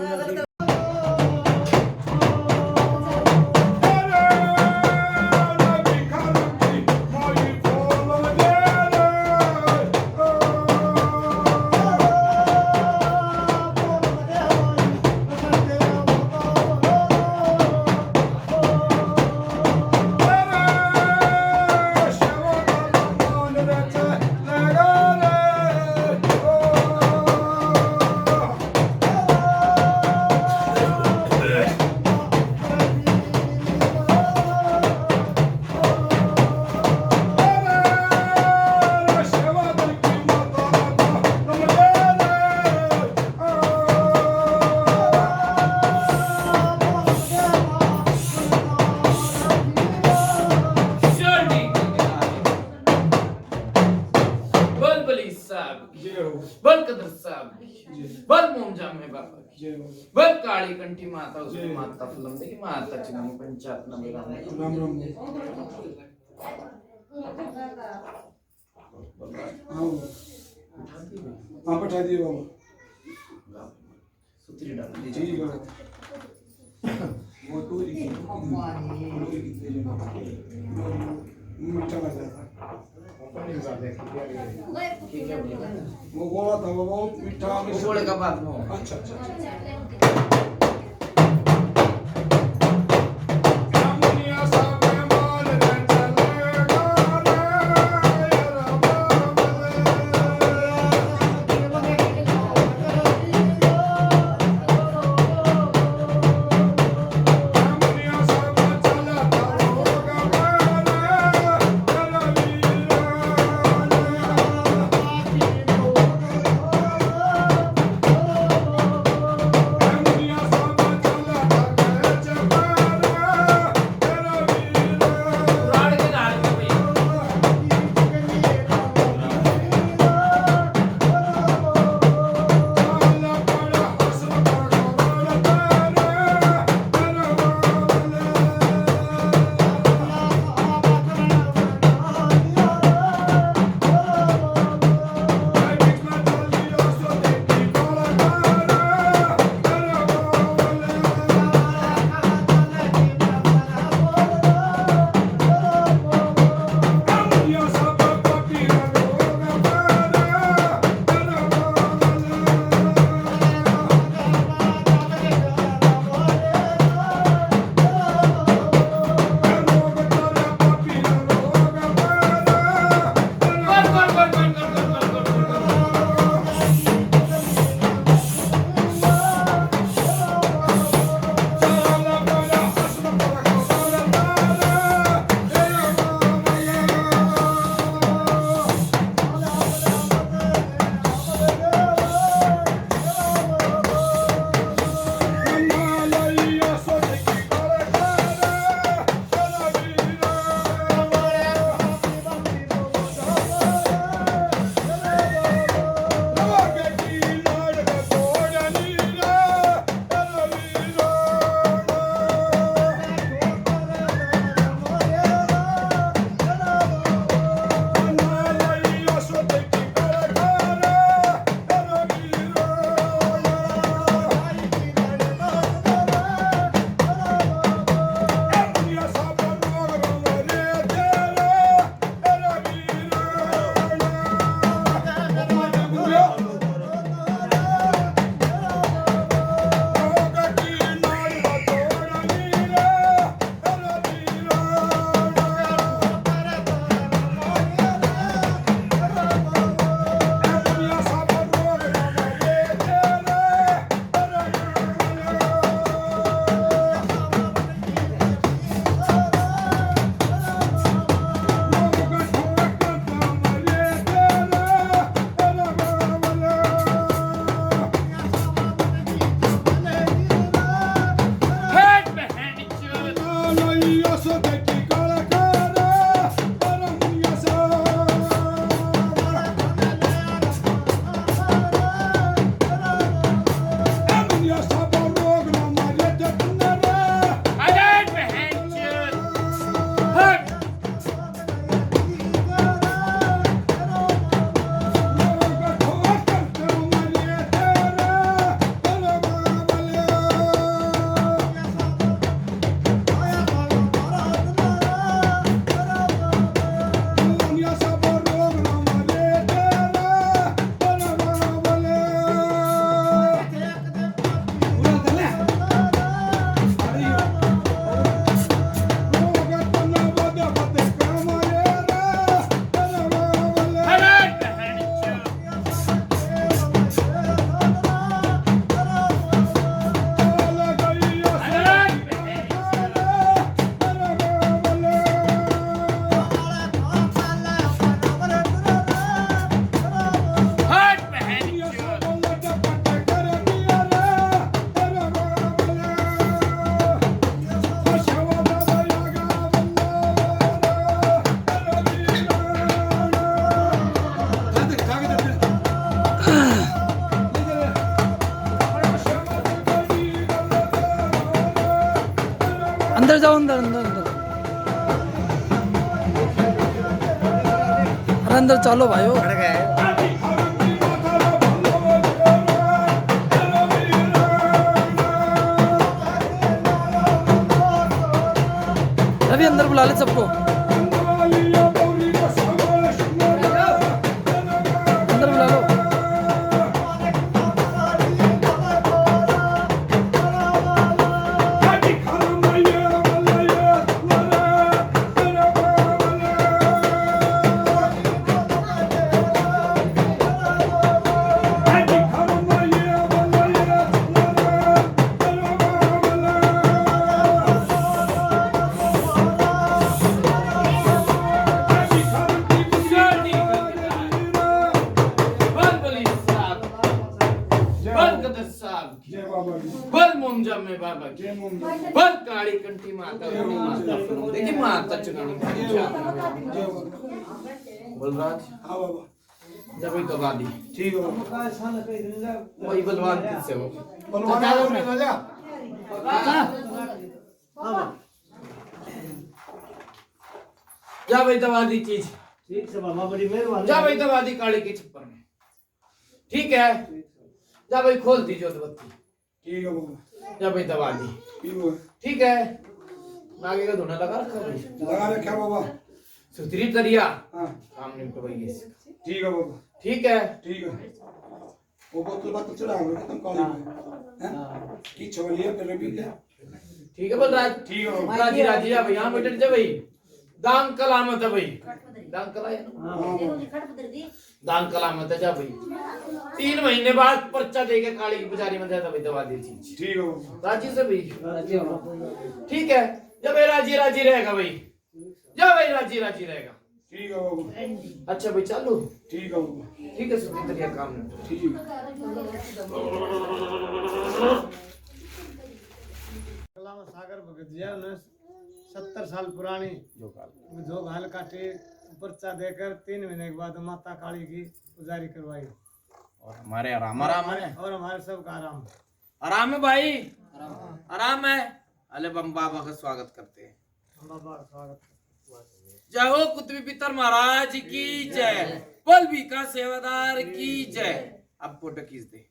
बोल बली साहब की, जय हो बोल कदर साहब की, जय बोल मोमजामे बाबा की, जय हो बोल काली कंठी माता जय। उसकी माता फलम देखी माता चिन्ह पंचायत नंबर राम राम आओ हाँ बैठा दिए बाबा सुतरी डाल दी ठीक है वो टूरी की मीठा लग जाता ठीक है भैया वो गोला था वो मीठा वो बोले का बात में अच्छा अच्छा पुराण के नाल में भैया अंदर चालो भाइयों। रवि अंदर बुला ले सबको, अंदर बुला लो। बाबा की बल काली कंठी माता देखिए माता चुनानी बलराज हाँ बाबा जब ही तो वादी ठीक है वही बलवान किससे हो बलवान आपने राजा जा भाई दवा दी चीज ठीक से बाबा, बड़ी मेहरबानी। जा भाई दवा दी काली की छप्पर में, ठीक है। जा भाई खोल दी जोतबत्ती, ठीक है बाबा। जा भाई दवा दी, ठीक है। आगे का धुना लगा रखा भाई, लगा रखा बाबा। सुथरी करिया हाँ काम निपटवाइए, ठीक है बाबा। ठीक है, ठीक है। वो बोतल बात चढ़ा गया तुम काली में हैं की छवलिया पे भी क्या, ठीक है बलराज, ठीक है। राजी राजी जा भाई, यहाँ बैठ जा भाई। दांग कलामत है भाई, दांग कलाया दांग कलामत है। जा भाई 3 महीने बाद पर्चा देके काली की पुजारी में जाता भाई दवा दी चीज, ठीक है बाबा। राजी से भाई, ठीक है। जब भाई राजी राजी रहेगा भाई, जा भाई राजी राजी रहेगा, ठीक है बाबा। अच्छा भाई चलो, ठीक है बाबा। ठीक है सुखी तरिया काम नहीं, ठीक कलाम सागर भगत जी ने 70 साल पुरानी जो घाल काटी पर्चा देकर 3 महीने के बाद माता काली की पुजारी करवाई। और हमारे आराम आराम है, और हमारे सब का आराम आराम है भाई, आराम है। अले बम बाबा का स्वागत करते हैं। बाबा का स्वागत। जय हो कुतुबी पितर महाराज की जय, बलबी का सेवादार की जय। अब फोटो खींच दे।